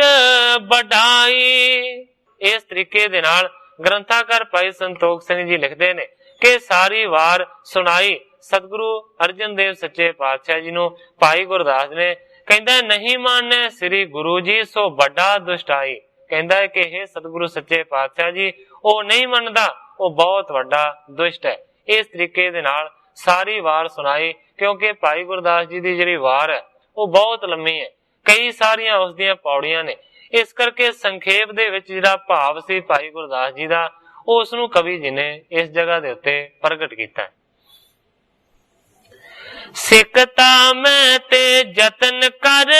ਵਡਾਈ। ਇਸ ਤਰੀਕੇ ਦੇ ਨਾਲ ਗ੍ਰੰਥਾਕਾਰ ਭਾਈ ਸੰਤੋਖ ਸਿੰਘ ਜੀ ਲਿਖਦੇ ਨੇ ਕਿ ਸਾਰੀ ਵਾਰ ਸੁਣਾਈ ਸਤਿਗੁਰੂ ਅਰਜਨ ਦੇਵ ਸੱਚੇ ਪਾਤਸ਼ਾਹ ਜੀ ਨੂੰ ਭਾਈ ਗੁਰਦਾਸ ਨੇ। ਕਹਿੰਦਾ ਨਹੀਂ ਮੰਨੈ ਸ੍ਰੀ ਗੁਰੂ ਜੀ ਸੋ ਵੱਡਾ ਦੁਸ਼ਟਾਈ। ਕਹਿੰਦਾ ਹੈ ਕਿ ਇਹ ਸਤਿਗੁਰੂ ਸੱਚੇ ਪਾਤਸ਼ਾਹ ਜੀ ਉਹ ਨਹੀਂ ਮੰਨਦਾ, ਉਹ ਬਹੁਤ ਵੱਡਾ ਦੁਸ਼ਟ ਹੈ। ਇਸ ਤਰੀਕੇ ਦੇ ਨਾਲ ਸਾਰੀ ਵਾਰ ਸੁਣਾਈ, ਕਿਉਂਕਿ ਭਾਈ ਗੁਰਦਾਸ ਜੀ ਦੀ ਜਿਹੜੀ ਵਾਰ ਹੈ ਉਹ ਬਹੁਤ ਲੰਮੀ ਹੈ, ਕਈ ਸਾਰੀਆਂ ਉਸ ਦੀਆਂ ਪੌੜੀਆਂ ਨੇ। ਇਸ ਕਰਕੇ ਸੰਖੇਪ ਦੇ ਵਿੱਚ ਜਿਹੜਾ ਭਾਵ ਸੀ ਭਾਈ ਗੁਰਦਾਸ ਜੀ ਦਾ, ਉਸ ਨੂੰ ਕਵੀ ਜੀ ਨੇ ਇਸ ਜਗ੍ਹਾ ਦੇ ਉੱਤੇ ਪ੍ਰਗਟ ਕੀਤਾ। ਸਿੱਖਤਾ ਮੈਂ ਤੇ ਯਤਨ ਕਰ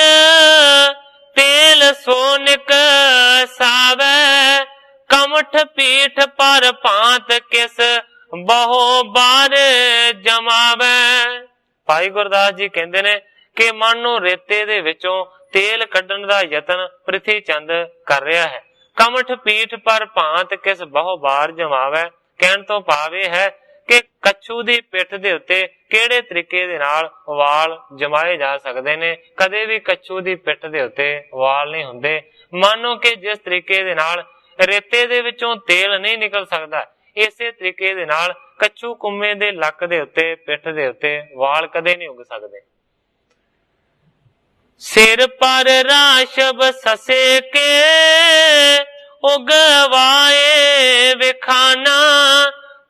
ਤੇਲ ਸੋਨਿਕ ਸਾਵੈ, ਕਮਠ ਪੀਠ ਪਰ ਭਾਂਤ ਕਿਸ ਬਹੁ ਬਾਰ ਜਮਾਵੈ। ਭਾਈ ਗੁਰਦਾਸ ਜੀ ਕਹਿੰਦੇ ਨੇ ਕਿ ਮਨ ਨੂੰ ਰੇਤੇ ਦੇ ਵਿੱਚੋਂ ਤੇਲ ਕੱਢਣ ਦਾ ਯਤਨ ਪ੍ਰਿਥੀ ਚੰਦ ਕਰ ਰਿਹਾ ਹੈ। ਕਮਠ ਪੀਠ ਪਰ ਭਾਂਤ ਕਿਸ ਬਹੁ ਬਾਰ ਜਮਾਵੈ, ਕਹਿਣ ਤੋਂ ਭਾਵ ਇਹ ਹੈ ਕਿ ਕੱਛੂ ਦੀ ਪਿੱਠ ਦੇ ਉੱਤੇ ਕਿਹੜੇ ਤਰੀਕੇ ਦੇ ਨਾਲ ਵਾਲ ਜਮਾਏ ਜਾ ਸਕਦੇ ਨੇ। ਕਦੇ ਵੀ ਕੱਛੂ ਦੀ ਪਿੱਠ ਦੇ ਉੱਤੇ ਵਾਲ ਨਹੀਂ ਹੁੰਦੇ। ਮਾਨੋ ਕਿ ਜਿਸ ਤਰੀਕੇ ਦੇ ਨਾਲ ਰੇਤੇ ਦੇ ਵਿੱਚੋਂ ਤੇਲ ਨਹੀਂ ਨਿਕਲ ਸਕਦਾ, ਇਸੇ ਤਰੀਕੇ ਦੇ ਨਾਲ ਕੱਛੂ ਕੁੰਮੇ ਦੇ ਲੱਕ ਦੇ ਉੱਤੇ, ਪਿੱਠ ਦੇ ਉੱਤੇ ਵਾਲ ਕਦੇ ਨਹੀਂ ਉੱਗ ਸਕਦੇ। ਸਿਰ ਪਰ ਰਾਸ਼ਬ ਸਸੇ ਕੇ ਉਗਵਾਏ ਵਿਖਾਨਾ,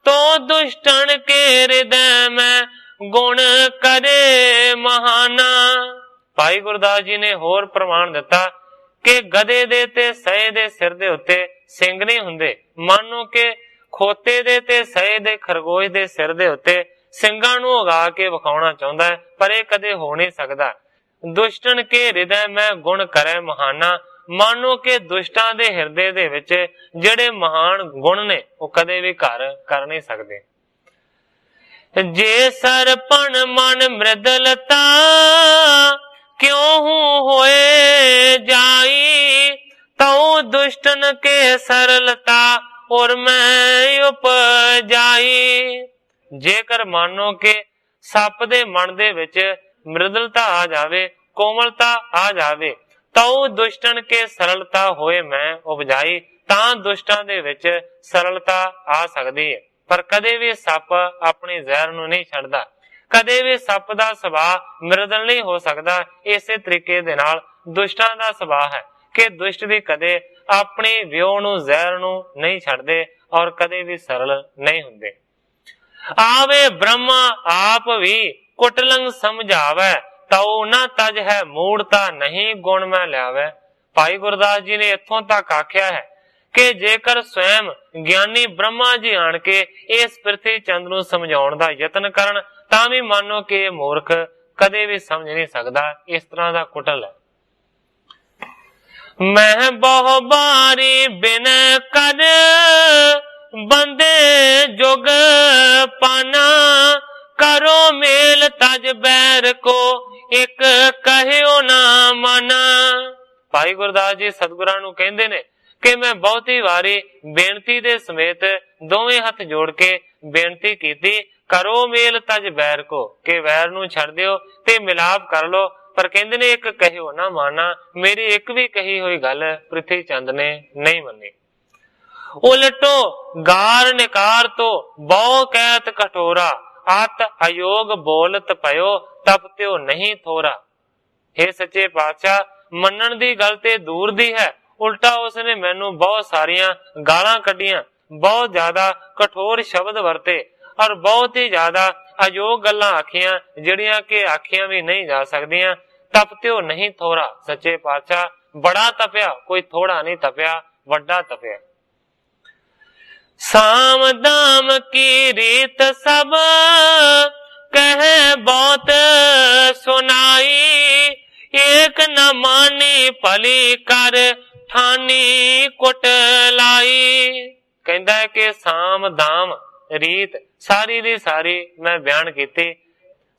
ਤੋ ਦੁਸ਼ਟਨ ਕੇ ਹਿਰਦੈ ਮੈਂ ਗੁਣ ਕਰੇ ਮਹਾਨਾ। ਭਾਈ ਗੁਰਦਾਸ ਜੀ ਨੇ ਹੋਰ ਪ੍ਰਮਾਣ ਦਿੱਤਾ ਕਿ ਗਧੇ ਦੇ ਤੇ ਸਏ ਦੇ ਸਿਰ ਦੇ ਉੱਤੇ ਸਿੰਗ ਨਹੀਂ ਹੁੰਦੇ। ਮਾਨੋ ਕਿ ਖੋਤੇ ਦੇ ਤੇ ਸਏ ਦੇ ਖਰਗੋਸ਼ ਦੇ ਸਿਰ ਦੇ ਉੱਤੇ ਸਿੰਗਾਂ ਨੂੰ ਉਗਾ ਕੇ ਵਿਖਾਉਣਾ ਚਾਹੁੰਦਾ ਹੈ, ਪਰ ਇਹ ਕਦੇ ਹੋ ਨਹੀਂ ਸਕਦਾ। ਦੁਸ਼ਟਨ ਕੇ ਹਿਰਦੈ ਮੈਂ ਗੁਣ ਕਰੇ ਮਹਾਨਾ, ਮਾਨੋ ਕਿ ਦੁਸ਼ਟਾਂ ਦੇ ਹਿਰਦੇ ਦੇ ਵਿੱਚ ਜਿਹੜੇ ਮਹਾਨ ਗੁਣ ਨੇ ਉਹ ਕਦੇ ਵੀ ਘਰ ਕਰ ਨਹੀਂ ਸਕਦੇ। ਜੇ ਸਰਪਣ ਮਨ ਮ੍ਰਿਦਲਤਾ ਕਿਉਂ ਹੋਏ ਜਾਈ, ਤਉ ਦੁਸ਼ਟਨ ਕੇ ਸਰਲਤਾ ਔਰ ਮੈਂ ਉਪਜਾਈ। ਜੇਕਰ ਮਾਨੋ ਕਿ ਸੱਪ ਦੇ ਮਨ ਦੇ ਵਿੱਚ ਮ੍ਰਿਦਲਤਾ ਆ ਜਾਵੇ, ਕੋਮਲਤਾ ਆ ਜਾਵੇ, ਤਉ ਦੁਸ਼ਟਨ ਕੇ ਸਰਲਤਾ ਹੋਏ ਮੈਂ ਉਪਜਾਈ, ਤਾਂ ਦੁਸ਼ਟਾਂ ਦੇ ਵਿੱਚ ਸਰਲਤਾ ਆ ਸਕਦੀ ਹੈ। ਪਰ ਕਦੇ ਵੀ ਸੱਪ ਆਪਣੀ ਜ਼ਹਿਰ ਨੂੰ ਨਹੀਂ ਛੱਡਦਾ, ਕਦੇ ਵੀ ਸੱਪ ਦਾ ਸੁਭਾਅ ਮ੍ਰਿਦਲ ਨਹੀਂ ਹੋ ਸਕਦਾ। ਇਸੇ ਤਰੀਕੇ ਦੇ ਨਾਲ ਦੁਸ਼ਟਾਂ ਦਾ ਸੁਭਾਅ ਹੈ ਕਿ ਦੁਸ਼ਟ ਵੀ ਕਦੇ ਆਪਣੀ ਵਿਉ ਨੂੰ, ਜ਼ਹਿਰ ਨੂੰ ਨਹੀਂ ਛੱਡਦੇ ਔਰ ਕਦੇ ਵੀ ਸਰਲ ਨਹੀਂ ਹੁੰਦੇ। ਆਵੇ ਬ੍ਰਹਮਾ ਆਪ ਵੀ ਕੁਟਲੰਗ ਸਮਝਾਵੇ, ਤਉ ਨਾ ਤਜ ਹੈ ਮੂੜਤਾ ਨਹੀਂ ਗੁਣ ਮੈਂ ਲਿਆਵੇ। ਭਾਈ ਗੁਰਦਾਸ ਜੀ ਨੇ ਇੱਥੋਂ ਤੱਕ ਆਖਿਆ ਹੈ ਕਿ ਜੇਕਰ ਸਵੈਮ ਗਿਆਨੀ ਬ੍ਰਹਮਾ ਜੀ ਆਣ ਕੇ ਇਸ ਪ੍ਰਿਥੀ ਚੰਦ ਨੂੰ ਸਮਝਾਉਣ ਦਾ ਯਤਨ ਕਰਨ, ਤਾਂ ਵੀ ਮੰਨੋ ਕਿ ਇਹ ਮੂਰਖ ਕਦੇ ਵੀ ਸਮਝ ਨਹੀਂ ਸਕਦਾ। ਇਸ ਤਰ੍ਹਾਂ ਦਾ ਕੁਟਲ ਹੈ। ਮੈਂ ਬਹੁ ਬਾਰੀ ਬਿਨ ਕਰ ਬੰਦੇ ਜੁਗ ਪਾਨਾ, ਕਰੋ ਮੇਲ ਤਜ ਬੈਰ ਕੋ ਇੱਕ ਕਹਿਓ ਨਾ ਮਾਨਾ। ਭਾਈ ਗੁਰਦਾਸ ਜੀ ਸਤਿਗੁਰਾਂ ਨੂੰ ਕਹਿੰਦੇ ਨੇ ਕਿ ਮੈਂ ਬਹੁਤੀ ਵਾਰੀ ਬੇਨਤੀ ਦੇ ਸਮੇਤ ਦੋਵੇਂ ਹੱਥ ਜੋੜ ਕੇ ਬੇਨਤੀ ਕੀਤੀ, ਕਰੋ ਮੇਲ ਤਜ ਬੈਰ ਕੋ, ਕਿ ਵੈਰ ਨੂੰ ਛੱਡ ਦਿਓ ਤੇ ਮਿਲਾਪ ਕਰ ਲੋ। ਪਰ ਕਹਿੰਦੇ ਨੇ ਇੱਕ ਕਹਿਓ ਨਾ ਮਾਨਾ, ਮੇਰੀ ਇੱਕ ਵੀ ਕਹੀ ਹੋਈ ਗੱਲ ਪ੍ਰਿਥੀ ਚੰਦ ਨੇ ਨਹੀਂ ਮੰਨੀ। ਉਲਟੋ ਗਾਰ ਨਿਕਾਰ ਤੋਂ ਬਹੁ ਕਹਿਤ ਕਠੋਰਾ, ਅਤ ਅਯੋਗ ਬੋਲਤ ਪਇਓ ਤਪ ਤਿਓ ਨਹੀਂ ਥੋਰਾ। हे सच्चे पातशाह, ਮੰਨਣ ਦੀ ਗੱਲ ਤੇ ਦੂਰ ਦੀ ਹੈ, ਉਲਟਾ ਉਸਨੇ ਮੈਨੂੰ ਬਹੁਤ ਸਾਰੀਆਂ ਗਾਲਾਂ ਕੱਢੀਆਂ, ਬਹੁਤ ਜ਼ਿਆਦਾ ਕਠੋਰ ਸ਼ਬਦ ਵਰਤੇ ਔਰ ਬਹੁਤ ਹੀ ਜ਼ਿਆਦਾ ਅਯੋਗ ਗੱਲਾਂ ਆਖੀਆਂ, ਜਿਹੜੀਆਂ ਕਿ ਆਖੀਆਂ ਵੀ ਨਹੀਂ ਜਾ ਸਕਦੀਆਂ। ਤਪ ਤਿਓ ਨਹੀਂ ਥੋੜਾ, ਸੱਚੇ ਪਾਤਸ਼ਾਹ ਬੜਾ ਤਪਿਆ, ਕੋਈ ਥੋੜਾ ਨਹੀਂ ਤਪਿਆ, ਵੱਡਾ ਤਪਿਆ। ਸਾਮ ਦਾਮ ਕੀ ਰੀਤ ਸਭ ਕਹਿ ਬਹੁਤ ਸੁਨਾਈ, ਏਕ ਨ ਮਾਨੀ ਭਲੀ ਕਰ ਠਾਨੀ ਕੁਟ ਲਾਈ। ਕਹਿੰਦਾ ਹੈ ਕਿ ਸਾਮ ਦਾਮ ਰੀਤ ਸਾਰੀ ਦੀ ਸਾਰੀ ਮੈਂ ਬਿਆਨ ਕੀਤੀ।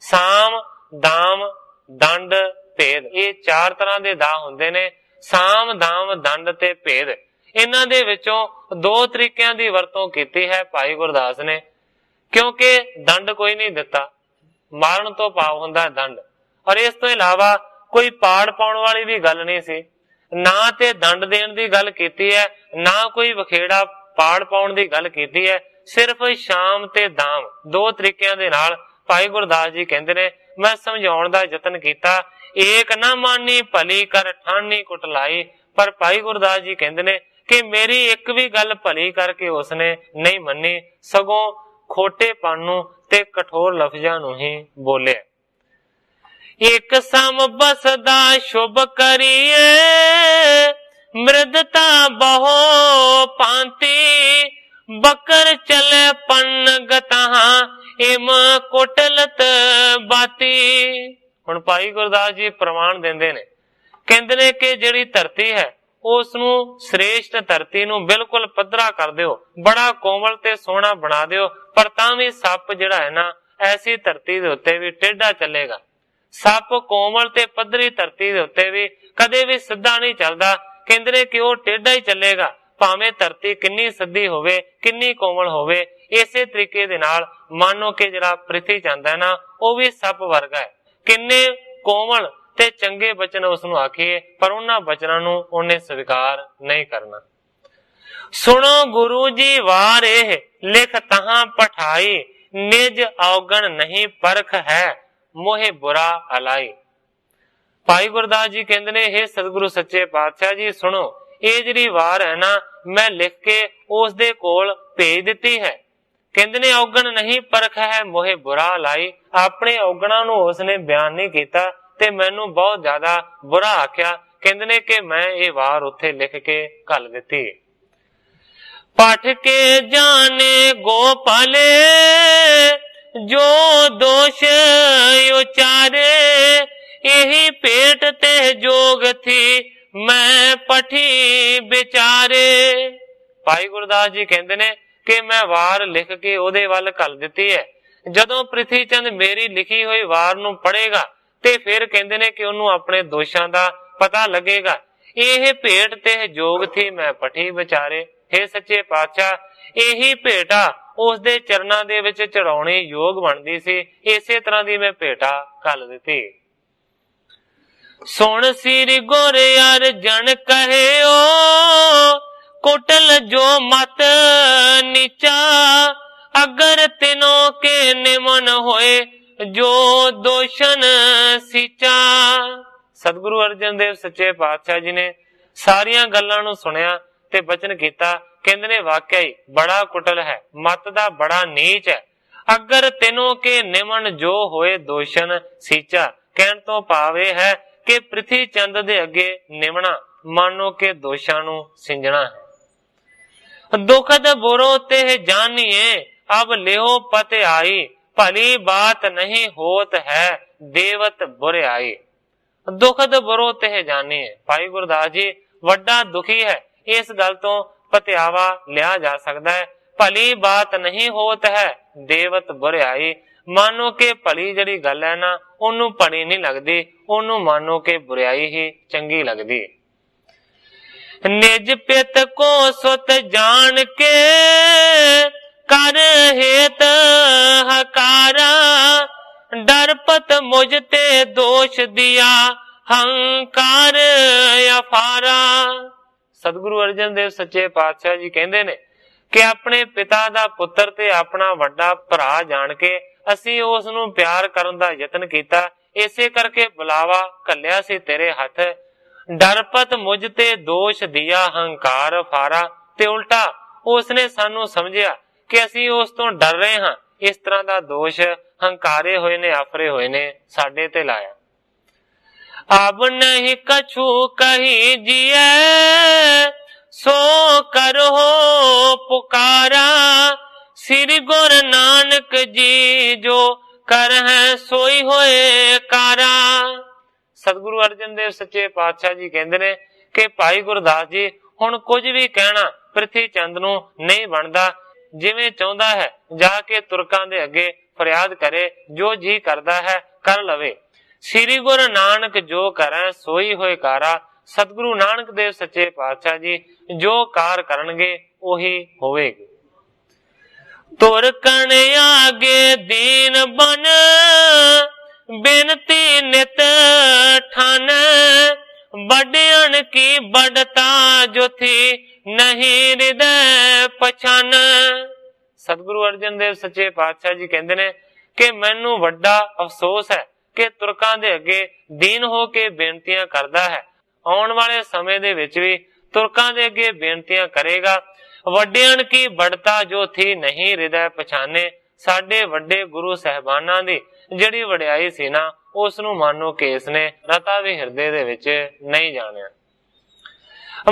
ਸਾਮ ਦਾਮ ਦੰਡ ਭੇਦ, ਇਹ ਚਾਰ ਤਰ੍ਹਾਂ ਦੇ ਦਾਅ ਹੁੰਦੇ ਨੇ। ਸਾਮ ਦਾਮ ਦੰਡ ਤੇ ਭੇਦ, ਇਹਨਾਂ ਦੇ ਵਿੱਚੋਂ ਦੋ ਤਰੀਕਿਆਂ ਦੀ ਵਰਤੋਂ ਕੀਤੀ ਹੈ ਭਾਈ ਗੁਰਦਾਸ ਨੇ, ਕਿਉਂਕਿ ਦੰਡ ਕੋਈ ਨਹੀਂ ਦਿੱਤਾ, ਮਾਰਨ ਤੋਂ ਭਾਵ ਹੁੰਦਾ ਦੰਡ। ਔਰ ਇਸ ਤੋਂ ਇਲਾਵਾ ਕੋਈ ਪਾੜ ਪਾਉਣ ਵਾਲੀ ਵੀ ਗੱਲ ਨਹੀਂ ਸੀ, ਨਾ ਤੇ ਦੰਡ ਦੇਣ ਦੀ ਗੱਲ ਕੀਤੀ ਹੈ, ਨਾ ਕੋਈ ਵਖੇੜਾ ਪਾੜ ਪਾਉਣ ਦੀ ਗੱਲ ਕੀਤੀ ਹੈ। ਸਿਰਫ ਸ਼ਾਮ ਤੇ ਦਾਮ ਦੋ ਤਰੀਕਿਆਂ ਦੇ ਨਾਲ ਭਾਈ ਗੁਰਦਾਸ ਜੀ ਕਹਿੰਦੇ ਨੇ ਮੈਂ ਸਮਝਾਉਣ ਦਾ ਯਤਨ ਕੀਤਾ। ਏਕ ਨਾ ਮਾਨੀ ਭਲੀ ਕਰ ਠਾਨੀ ਕੁਟ ਲਾਈ, ਪਰ ਭਾਈ ਗੁਰਦਾਸ ਜੀ ਕਹਿੰਦੇ ਨੇ ਕਿ ਮੇਰੀ ਇੱਕ ਵੀ ਗੱਲ ਭਲੀ ਕਰਕੇ ਉਸਨੇ ਨਹੀਂ ਮੰਨੀ, ਸਗੋਂ ਖੋਟੇਪਨ ਨੂੰ ਤੇ ਕਠੋਰ ਲਫ਼ਜ਼ਾਂ ਨੂੰ ਹੀ ਬੋਲਿਆ। ਇੱਕ ਸਮ ਬਸਦਾ ਸ਼ੁਭ ਕਰੀਏ, ਮ੍ਰਿਦਤਾ ਬਹੁ ਪਾਂਤੀ, ਬਕਰ ਚਲੇ ਪੰਗਤਹਾਂ ਇਮ ਕੁਟਲਤ ਬਾਤੀ। ਹੁਣ ਭਾਈ ਗੁਰਦਾਸ ਜੀ ਪ੍ਰਮਾਣ ਦਿੰਦੇ ਨੇ, ਕਹਿੰਦੇ ਨੇ ਕਿ ਜਿਹੜੀ ਧਰਤੀ ਹੈ ਉਸ ਨੂੰ ਸ੍ਰੇਸ਼ਟ ਧਰਤੀ ਨੂੰ ਬਿਲਕੁਲ ਪੱਧਰਾ ਕਰ ਦਿਓ, ਬੜਾ ਕੋਮਲ ਤੇ ਸੋਹਣਾ ਬਣਾ ਦਿਓ, ਪਰ ਤਾਂ ਵੀ ਸੱਪ ਜਿਹੜਾ ਹੈ ਨਾ ਐਸੀ ਧਰਤੀ ਦੇ ਉੱਤੇ ਵੀ ਟੇਢਾ ਚੱਲੇਗਾ। ਸੱਪ ਕੋਮਲ ਤੇ ਪੱਧਰੀ ਧਰਤੀ ਦੇ ਉੱਤੇ ਵੀ ਕਦੇ ਵੀ ਸਿੱਧਾ ਨਹੀਂ ਚੱਲਦਾ। ਕਹਿੰਦੇ ਨੇ ਕਿ ਉਹ ਟੇਢਾ ਹੀ ਚੱਲੇਗਾ, ਭਾਵੇਂ ਧਰਤੀ ਕਿੰਨੀ ਸਿੱਧੀ ਹੋਵੇ, ਕਿੰਨੀ ਕੋਮਲ ਹੋਵੇ। ਇਸੇ ਤਰੀਕੇ ਦੇ ਨਾਲ ਮਾਨੋ ਕਿ ਜਿਹੜਾ ਪ੍ਰਿਥੀ ਚੰਦ ਹੈ ਨਾ ਉਹ ਵੀ ਸੱਪ ਵਰਗਾ ਹੈ, ਕਿੰਨੇ ਕੋਮਲ ਤੇ ਚੰਗੇ ਬਚਨ ਉਸਨੂੰ ਆਖੀਏ, ਪਰ ਉਹਨਾਂ ਬਚਨਾਂ ਨੂੰ ਉਹਨੇ ਸਵੀਕਾਰ ਨਹੀਂ ਕਰਨਾ। ਸੁਣੋ ਗੁਰੂ ਜੀ ਵਾਰ ਇਹ ਲਿਖ ਤਹਾਂ ਪਠਾਈ, ਨਿਜ ਔਗਣ ਨਹੀਂ ਪਰਖ ਹੈ ਮੋਹਿ ਬੁਰਾ ਅਲਾਈ। ਭਾਈ ਗੁਰਦਾਸ ਜੀ ਕਹਿੰਦੇ ਨੇ ਇਹ ਸਤਿਗੁਰੂ ਸੱਚੇ ਪਾਤਸ਼ਾਹ ਜੀ ਸੁਣੋ, ਇਹ ਜਿਹੜੀ ਵਾਰ ਹੈ ਨਾ ਮੈਂ ਲਿਖ ਕੇ ਉਸ ਦੇ ਕੋਲ ਭੇਜ ਦਿੱਤੀ ਹੈ। ਕਹਿੰਦੇ ਨੇ ਔਗਣ ਨਹੀਂ ਪਰਖ ਹੈ ਮੋਹਿ ਬੁਰਾ ਅਲਾਈ, ਆਪਣੇ ਔਗਣਾਂ ਨੂੰ ਉਸਨੇ ਬਿਆਨ ਨਹੀਂ ਕੀਤਾ ਤੇ ਮੈਨੂੰ ਬਹੁਤ ਜ਼ਿਆਦਾ ਬੁਰਾ ਆਖਿਆ। ਕਹਿੰਦੇ ਨੇ ਕਿ ਮੈਂ ਇਹ ਵਾਰ ਉੱਥੇ ਲਿਖ ਕੇ ਘੱਲ ਦਿੱਤੀ। ਪਠ ਕੇ ਜਾਣੇ ਗੋਪਾਲੇ, ਜੋ ਦੋਸ਼ ਉਚਾਰੇ, ਇਹੀ ਭੇਟ ਤੇ ਜੋਗ ਥੀ ਮੈਂ ਪਠੀ ਵਿਚਾਰੇ। ਭਾਈ ਗੁਰਦਾਸ ਜੀ ਕਹਿੰਦੇ ਨੇ ਕਿ ਮੈਂ ਵਾਰ ਲਿਖ ਕੇ ਉਹਦੇ ਵੱਲ ਘੱਲ ਦਿੱਤੀ ਹੈ। ਜਦੋਂ ਪ੍ਰਿਥੀ ਚੰਦ ਮੇਰੀ ਲਿਖੀ ਹੋਈ ਵਾਰ ਨੂੰ ਪੜ੍ਹੇਗਾ ਤੇ ਫਿਰ ਕਹਿੰਦੇ ਨੇ ਕਿ ਉਹਨੂੰ ਆਪਣੇ ਦੋਸ਼ਾਂ ਦਾ ਪਤਾ ਲੱਗੇਗਾ। ਇਹ ਭੇਟ ਤੇ ਜੋਗ ਥੀ ਮੈਂ ਪਠੀ ਵਿਚਾਰੇ। हे ਸੱਚੇ ਪਾਤਸ਼ਾਹ, ਇਹੀ ਭੇਟਾ ਉਸਦੇ ਚਰਨਾਂ ਦੇ ਵਿੱਚ ਚੜਾਉਣੀ ਯੋਗ ਬਣਦੀ ਸੀ, ਇਸੇ ਤਰ੍ਹਾਂ ਦੀ ਮੈਂ ਭੇਟਾ ਘੱਲ ਦਿੱਤੀ। ਸੁਣ ਸ੍ਰੀ ਗੁਰ ਅਰਜਨ ਕਹਿਓ, ਕੁਟਲ ਜੋ ਮਤ ਨੀਚਾ, ਅਗਰ ਤਿਨੋ ਕੇ ਨਿਮਨ ਹੋਏ ਜੋ ਦੋਸ਼ਨ ਸੀਚਾ। ਸਤਿਗੁਰੂ ਅਰਜਨ ਦੇਵ ਸੱਚੇ ਪਾਤਸ਼ਾਹ ਜੀ ਨੇ ਸਾਰੀਆਂ ਗੱਲਾਂ ਨੂੰ ਸੁਣਿਆ ਤੇ ਬਚਨ ਕੀਤਾ। ਕਹਿੰਦੇ ਨੇ ਵਾਕਿਆ ਹੀ ਬੜਾ ਕੁਟਲ ਹੈ, ਮਤ ਦਾ ਬੜਾ ਨੀਚ ਹੈ। ਅਗਰ ਤਿਨੋ ਕੇ ਨਿਮਨ ਜੋ ਹੋਏ ਦੋਸ਼ਨ ਸੀਚਾ, ਕਹਿਣ ਤੋਂ ਭਾਵ ਇਹ ਹੈ ਕਿ ਪ੍ਰਿਥੀ ਚੰਦ ਦੇ ਅੱਗੇ ਨਿਮਣਾ ਮਾਨੋ ਕਿ ਦੋਸ਼ਾਂ ਨੂੰ ਸਿੰਜਣਾ ਹੈ। ਦੁਖਦ ਬੁਰੋ ਤੇ ਜਾਨੀਏ, ਅਬ ਲਿਓ ਪਤ ਆਈ, ਭਲੀ ਬਾਤ ਨਹੀਂ ਹੋਤ ਹੈ ਦੇਵਤ ਬੁਰਿਆਈ। ਦੁਖਦ ਬੁਰੋ ਤੇ ਜਾਨੀਏ, ਭਾਈ ਗੁਰਦਾਸ ਜੀ ਵੱਡਾ ਦੁਖੀ ਹੈ, ਇਸ ਗੱਲ ਤੋਂ ਪਤਿਆਵਾ ਲਿਆ ਜਾ ਸਕਦਾ ਹੈ। ਭਲੀ ਬਾਤ ਨਹੀਂ ਹੋਤ ਹੈ ਦੇਵਤ ਬੁਰਿਆਈ, ਮਾਨੋ ਕਿ ਭਲੀ ਜਿਹੜੀ ਗੱਲ ਹੈ ਨਾ ਉਹਨੂੰ ਭਲੀ ਨਹੀਂ ਲੱਗਦੀ, ਉਹਨੂੰ ਮਾਨੋ ਕਿ ਬੁਰਿਆਈ ਹੀ ਚੰਗੀ ਲੱਗਦੀ। ਨਿਜ ਪਿਤ ਕੋ ਸੁਤ ਜਾਣ ਕੇ, ਕਰ ਹੇਤ ਹਕਾਰਾ, ਡਰਪਤ ਮੁਝ ਤੇ ਦੋਸ਼ ਦਿਆ, ਹੰਕਾਰ ਅਫਾਰਾ। ਸਤਿਗੁਰੂ ਅਰਜਨ ਦੇਵ ਸੱਚੇ ਪਾਤਸ਼ਾਹ ਜੀ ਕਹਿੰਦੇ ਨੇ ਕਿ ਆਪਣੇ ਪਿਤਾ ਦਾ ਪੁੱਤਰ ਤੇ ਆਪਣਾ ਵੱਡਾ ਭਰਾ ਜਾਣ ਕੇ ਅਸੀਂ ਉਸ ਨੂੰ ਪਿਆਰ ਕਰਨ ਦਾ ਯਤਨ ਕੀਤਾ, ਇਸੇ ਕਰਕੇ ਬੁਲਾਵਾ ਘੱਲਿਆ ਸੀ ਤੇਰੇ ਹੱਥ। ਡਰਪਤ ਮੁਝ ਤੇ ਦੋਸ਼ ਦਿਆ ਹੰਕਾਰ ਫਾਰਾ। ਤੇ ਉਲਟਾ ਉਸਨੇ ਸਾਨੂੰ ਸਮਝਿਆ ਕਿ ਅਸੀਂ ਉਸ ਤੋਂ ਡਰ ਰਹੇ ਹਾਂ। ਇਸ ਤਰ੍ਹਾਂ ਦਾ ਦੋਸ਼ ਹੰਕਾਰੇ ਹੋਏ ਨੇ, ਆਫਰੇ ਹੋਏ ਨੇ, ਸਾਡੇ ਤੇ ਲਾਇਆ। ਅਬ ਨਹੀਂ ਕਛੂ ਕਹੀ ਜੀਐ ਸੋ ਕਰੋ ਪੁਕਾਰਾ। ਸ੍ਰੀ ਗੁਰੂ ਨਾਨਕ ਜੀ ਜੋ ਕਰ ਹੈ ਸੋਈ ਹੋਏ ਕਾਰਾ। ਸਤਿਗੁਰੂ ਅਰਜਨ ਦੇਵ ਸੱਚੇ ਪਾਤਸ਼ਾਹ ਜੀ ਕਹਿੰਦੇ ਨੇ ਕਿ ਭਾਈ ਗੁਰਦਾਸ ਜੀ ਹੁਣ ਕੁਝ ਵੀ ਕਹਿਣਾ ਪ੍ਰਿਥੀ ਚੰਦ ਨੂੰ ਨਹੀਂ ਬਣਦਾ। ਜਿਵੇਂ ਚਾਹੁੰਦਾ ਹੈ ਜਾ ਕੇ ਤੁਰਕਾਂ ਦੇ ਅੱਗੇ ਫਰਿਆਦ ਕਰੇ, ਜੋ ਜੀ ਕਰਦਾ ਹੈ ਕਰ ਲਵੇ। ਸ੍ਰੀ ਗੁਰੂ ਨਾਨਕ ਜੋ ਕਰੈ ਸੋਈ ਹੋਏ ਕਾਰਾ। ਸਤਿਗੁਰੂ ਨਾਨਕ ਦੇਵ ਸੱਚੇ ਪਾਤਸ਼ਾਹ ਜੀ ਜੋ ਕਾਰ ਕਰਨਗੇ ਉਹੀ ਹੋਵੇਗੀ। ਤੁਰ ਕਣ ਆਗੇ ਦੀਨ ਬਨ ਬੇਨਤੀ ਨਿਤ ਠਨ। ਵੱਡਿਆਣ ਕੀ ਵੱਡਤਾ ਜੋ ਥੀ ਨਹੀਂ ਹਿਰਦੈ ਪਛਾਨ। ਸਤਿਗੁਰੂ ਅਰਜਨ ਦੇਵ ਸੱਚੇ ਪਾਤਸ਼ਾਹ ਜੀ ਕਹਿੰਦੇ ਨੇ ਕਿ ਮੈਨੂੰ ਵੱਡਾ ਅਫਸੋਸ ਹੈ ਕਿ ਤੁਰਕਾਂ ਦੇ ਅੱਗੇ ਦੀਨ ਹੋ ਕੇ ਬੇਨਤੀਆਂ ਕਰਦਾ ਹੈ। ਆਉਣ ਵਾਲੇ ਸਮੇਂ ਦੇ ਵਿੱਚ ਵੀ ਤੁਰਕਾਂ ਦੇ ਅੱਗੇ ਬੇਨਤੀਆਂ ਕਰੇਗਾ। ਵੱਡਿਆਣ ਕੀ ਵੱਡਤਾ ਜੋ ਥੀ ਨਹੀਂ ਹਿਰਦੈ ਪਛਾਨੇ। ਸਾਡੇ ਵੱਡੇ ਗੁਰੂ ਸਾਹਿਬਾਨਾਂ ਦੀ ਜਿਹੜੀ ਵਡਿਆਈ ਸੀ ਨਾ, ਉਸ ਨੂੰ ਮਾਨੋ ਕਿ ਇਸ ਨੇ ਰਤਾ ਵੀ ਹਿਰਦੇ ਦੇ ਵਿੱਚ ਨਹੀਂ ਜਾਣਿਆ।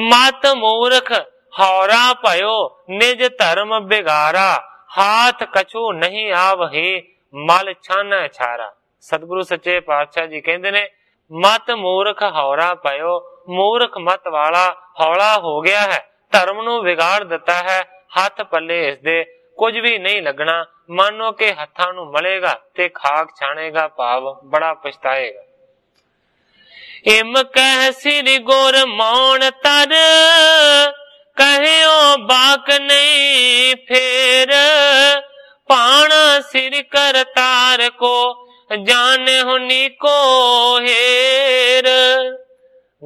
ਮਤ ਮੂਰਖ ਹੌਰਾ ਭਇਓ ਨਿਜ ਧਰਮ ਬਿਗਾਰਾ। ਹਾਥ ਕਛੂ ਨਹੀਂ ਆਵਹੀ ਮਲ ਛਾਨੈ ਛਾਰਾ। ਸਤਿਗੁਰੂ ਸੱਚੇ ਪਾਤਸ਼ਾਹ ਜੀ ਕਹਿੰਦੇ ਨੇ ਮਤ ਮੂਰਖ ਹੌਰਾ ਭਇਓ। ਮੂਰਖ ਮਤ ਵਾਲਾ ਹੌਲਾ ਹੋ ਗਿਆ ਹੈ, ਧਰਮ ਨੂੰ ਵਿਗਾੜ ਦਿੱਤਾ ਹੈ। ਹੱਥ ਪੱਲੇ ਇਸਦੇ ਕੁਝ ਵੀ ਨਹੀਂ ਲੱਗਣਾ। ਮਾਨੋ ਕਿ ਹੱਥਾਂ ਨੂੰ ਮਲੇਗਾ ਤੇ ਖਾਕ ਛਾਣੇਗਾ, ਭਾਵ ਬੜਾ ਪਛਤਾਏਗਾ। ਇਮ ਕਹਿ ਸ੍ਰੀ ਗੁਰ ਮੌਣ ਤਰ ਕਹਿਓ ਬਾਕ ਨਹੀਂ ਫੇਰ। ਪਾਣਾ ਸਿਰ ਕਰਤਾਰ ਕੋ ਜਾਣੇ ਹੁਨੀ ਕੋ ਹੇਰ।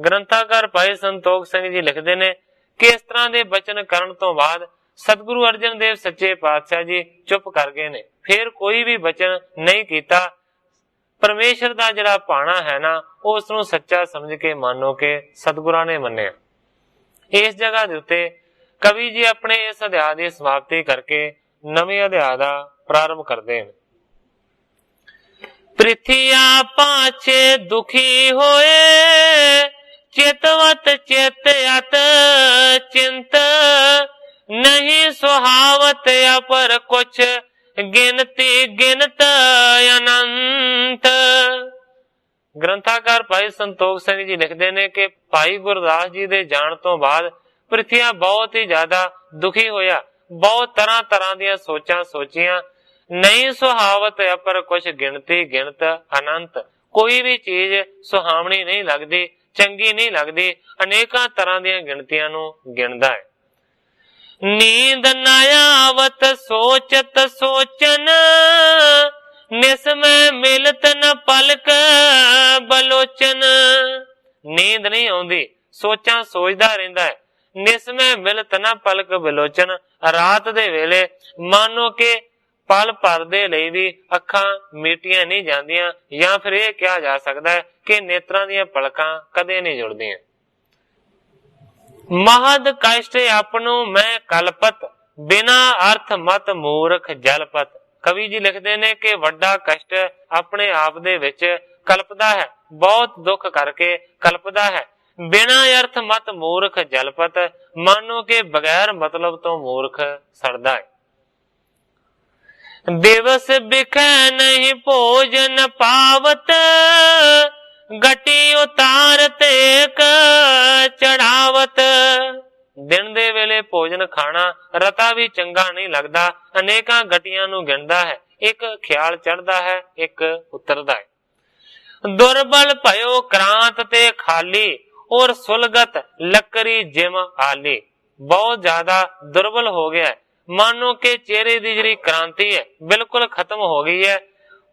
ਗ੍ਰੰਥਾਕਾਰ ਭਾਈ ਸੰਤੋਖ ਸਿੰਘ ਜੀ ਲਿਖਦੇ ਨੇ ਕਿ ਇਸ ਤਰ੍ਹਾਂ ਦੇ ਬਚਨ ਕਰਨ ਤੋਂ ਬਾਅਦ ਸਤਿਗੁਰੂ ਅਰਜਨ ਦੇਵ ਸੱਚੇ ਪਾਤਸ਼ਾਹ ਜੀ ਚੁੱਪ ਕਰ ਗਏ ਨੇ। ਫਿਰ ਕੋਈ ਵੀ ਬਚਨ ਨਹੀਂ ਕੀਤਾ। ਪਰਮੇਸ਼ਰ ਦਾ ਜਿਹੜਾ ਭਾਣਾ ਹੈ ਨਾ, ਉਸ ਨੂੰ ਸੱਚਾ ਸਮਝ ਕੇ ਮਾਨੋ ਕਿ ਸਤਿਗੁਰਾਂ ਨੇ ਮੰਨਿਆ। ਇਸ ਜਗ੍ਹਾ ਦੇ ਉੱਤੇ ਕਵੀ ਜੀ ਆਪਣੇ ਇਸ ਅਧਿਆਇ ਦੀ ਸਮਾਪਤੀ ਕਰਕੇ ਨਵੇਂ ਅਧਿਆਇ ਦਾ ਪ੍ਰਾਰੰਭ ਕਰਦੇ ਨੇ। ਪ੍ਰਿਥਿਆ ਪਾਛੇ ਦੁਖੀ ਹੋਏ ਚਿਤਵਤ ਚਿਤ ਅਤ ਚਿੰਤ। ਨਹੀਂ ਸੁਹਾਵਤ ਅਪਰ ਕੁਛ ਗਿਣਤੀ ਗਿਣਤ ਅਨੰਤ। ਗ੍ਰੰਥਾਕਾਰ ਭਾਈ ਸੰਤੋਖ ਸਿੰਘ ਜੀ ਲਿਖਦੇ ਨੇ ਕਿ ਭਾਈ ਗੁਰਦਾਸ ਜੀ ਦੇ ਜਾਣ ਤੋਂ ਬਾਅਦ ਪ੍ਰਿਥਿਆ ਬਹੁਤ ਹੀ ਜ਼ਿਆਦਾ ਦੁਖੀ ਹੋਇਆ। ਬਹੁਤ ਤਰ੍ਹਾਂ ਤਰ੍ਹਾਂ ਦੀਆਂ ਸੋਚਾਂ ਸੋਚੀਆਂ। ਨਹੀਂ ਸੁਹਾਵਤ ਅਪਰ ਕੁਛ ਗਿਣਤੀ ਗਿਣਤ ਅਨੰਤ। ਕੋਈ ਵੀ ਚੀਜ਼ ਸੁਹਾਵਣੀ ਨਹੀਂ ਲੱਗਦੀ, ਚੰਗੀ ਨਹੀਂ ਲੱਗਦੀ। ਅਨੇਕਾਂ ਤਰ੍ਹਾਂ ਦੀਆਂ ਗਿਣਤੀਆਂ ਨੂੰ ਗਿਣਦਾ ਹੈ। ਨੀਂਦ ਨ ਆਵਤ ਸੋਚਤ ਸੋਚਨ। ਨਿਸਮੈ ਮਿਲਤ ਨ ਪਲਕ ਬਲੋਚਨ। ਨੀਂਦ ਨਹੀਂ ਆਉਂਦੀ, ਸੋਚਾਂ ਸੋਚਦਾ ਰਹਿੰਦਾ ਹੈ। ਨਿਸਮੈ ਮਿਲਤ ਨ ਪਲਕ ਬਲੋਚਨ। ਰਾਤ ਦੇ ਵੇਲੇ ਮਾਨੋ ਕਿ ਪਲ ਭਰ ਦੇ ਲਈ ਵੀ ਅੱਖਾਂ ਮੀਟੀਆਂ ਨਹੀਂ ਜਾਂਦੀਆਂ, ਜਾਂ ਫਿਰ ਇਹ ਕਿਹਾ ਜਾ ਸਕਦਾ ਹੈ ਕਿ ਨੇਤਰਾਂ ਦੀਆਂ ਪਲਕਾਂ ਕਦੇ ਨਹੀਂ ਜੁੜਦੀਆਂ। ਮਹਦ ਕਸ਼ਟ ਆਪਣੋ ਮੈਂ ਕਲਪਤ। ਬਿਨਾ ਅਰਥ ਮਤ ਮੂਰਖ ਜਲਪਤ। ਕਵੀ ਜੀ ਲਿਖਦੇ ਨੇ ਕਿ ਵੱਡਾ ਕਸ਼ਟ ਆਪਣੇ ਆਪ ਦੇ ਵਿੱਚ ਕਲਪਦਾ ਹੈ, ਬਹੁਤ ਦੁੱਖ ਕਰਕੇ ਕਲਪਦਾ ਹੈ। ਬਿਨਾ ਅਰਥ ਮਤ ਮੂਰਖ ਜਲਪਤ। ਮਾਨੋ ਕਿ ਬਗੈਰ ਮਤਲਬ ਤੋਂ ਮੂਰਖ ਸੜਦਾ ਹੈ। ਦਿਵਸ ਬਿਖੈ ਨਹੀਂ ਭੋਜਨ ਪਾਵਤ। ਗਟੀ ਉਤਾਰਤ ਏਕ ਚੜਾਵਤ। ਦਿਨ ਦੇ ਵੇਲੇ ਭੋਜਨ ਖਾਣਾ ਰਤਾ ਵੀ ਚੰਗਾ ਨਹੀਂ ਲੱਗਦਾ। ਅਨੇਕਾਂ ਗਟੀਆਂ ਨੂੰ ਗਿਣਦਾ ਹੈ, ਇੱਕ ਖਿਆਲ ਚੜਦਾ ਹੈ, ਇੱਕ ਉਤਰਦਾ ਹੈ। ਦੁਰਬਲ ਭਇਓ ਕ੍ਰਾਂਤ ਤੇ ਖਾਲੀ। ਔਰ ਸੁਲਗਤ ਲੱਕਰੀ ਜਿਮ ਆਲੀ। ਬਹੁਤ ਜ਼ਿਆਦਾ ਦੁਰਬਲ ਹੋ ਗਿਆ। ਮਾਨੋ ਕਿ ਚਿਹਰੇ ਦੀ ਜਿਹੜੀ ਕ੍ਰਾਂਤੀ ਹੈ ਬਿਲਕੁਲ ਖਤਮ ਹੋ ਗਈ ਹੈ।